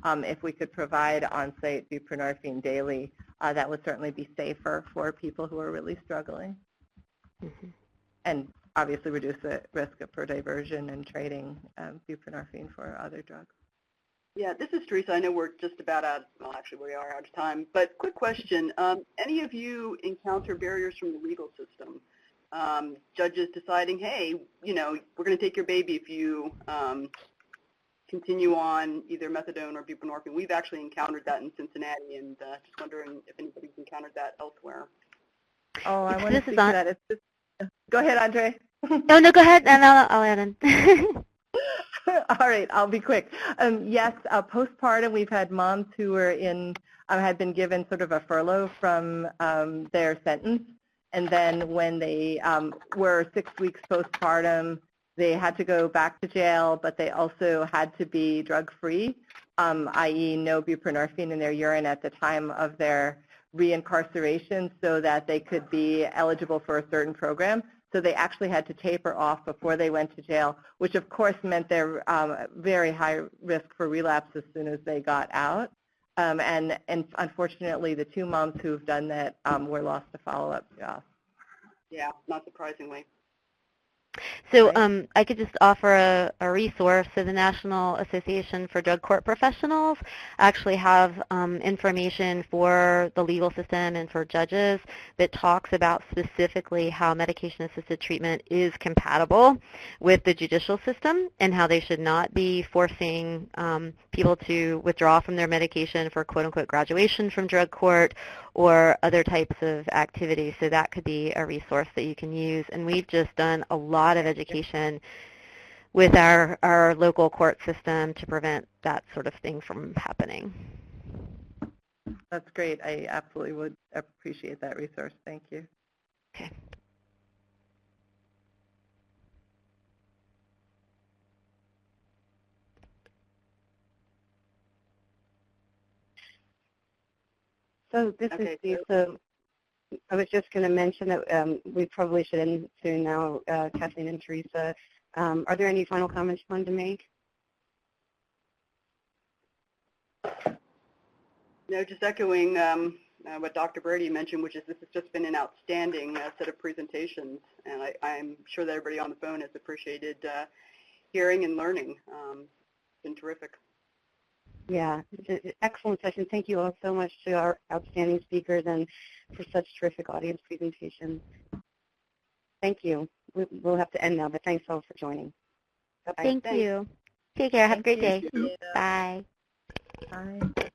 If we could provide on-site buprenorphine daily, that would certainly be safer for people who are really struggling. Mm-hmm. And obviously reduce the risk for diversion and trading buprenorphine for other drugs. Yeah, this is Teresa. I know we're just about out, well, actually we are out of time, but quick question. Any of you encounter barriers from the legal system? Judges deciding, hey, you know, we're going to take your baby if you continue on either methadone or buprenorphine. We've actually encountered that in Cincinnati, and just wondering if anybody's encountered that elsewhere. Oh, I want to speak to that. It's just, go ahead, Andre. No, go ahead, and I'll add in. All right, I'll be quick. Yes, postpartum, we've had moms who were had been given sort of a furlough from their sentence, and then when they were 6 weeks postpartum, they had to go back to jail, but they also had to be drug-free, i.e. no buprenorphine in their urine at the time of their reincarceration so that they could be eligible for a certain program. So they actually had to taper off before they went to jail, which of course meant they're very high risk for relapse as soon as they got out. And unfortunately, the 2 moms who've done that were lost to follow-up to us. Yeah, not surprisingly. So I could just offer a resource. So the National Association for Drug Court Professionals actually have information for the legal system and for judges that talks about specifically how medication-assisted treatment is compatible with the judicial system and how they should not be forcing people to withdraw from their medication for quote-unquote graduation from drug court or other types of activities. So that could be a resource that you can use. And we've just done a lot of education with our local court system to prevent that sort of thing from happening. That's great. I absolutely would appreciate that resource. Thank you. Okay. So this is Lisa. I was just going to mention that we probably should end soon now, Kathleen and Teresa. Are there any final comments you wanted to make? No, just echoing what Dr. Brady mentioned, which is this has just been an outstanding set of presentations, and I'm sure that everybody on the phone has appreciated hearing and learning. It's been terrific. Yeah, it's an excellent session. Thank you all so much to our outstanding speakers and for such terrific audience presentations. Thank you. We'll have to end now, but thanks all for joining. Bye-bye. Thank you. Take care. Have a great day. Bye. Bye.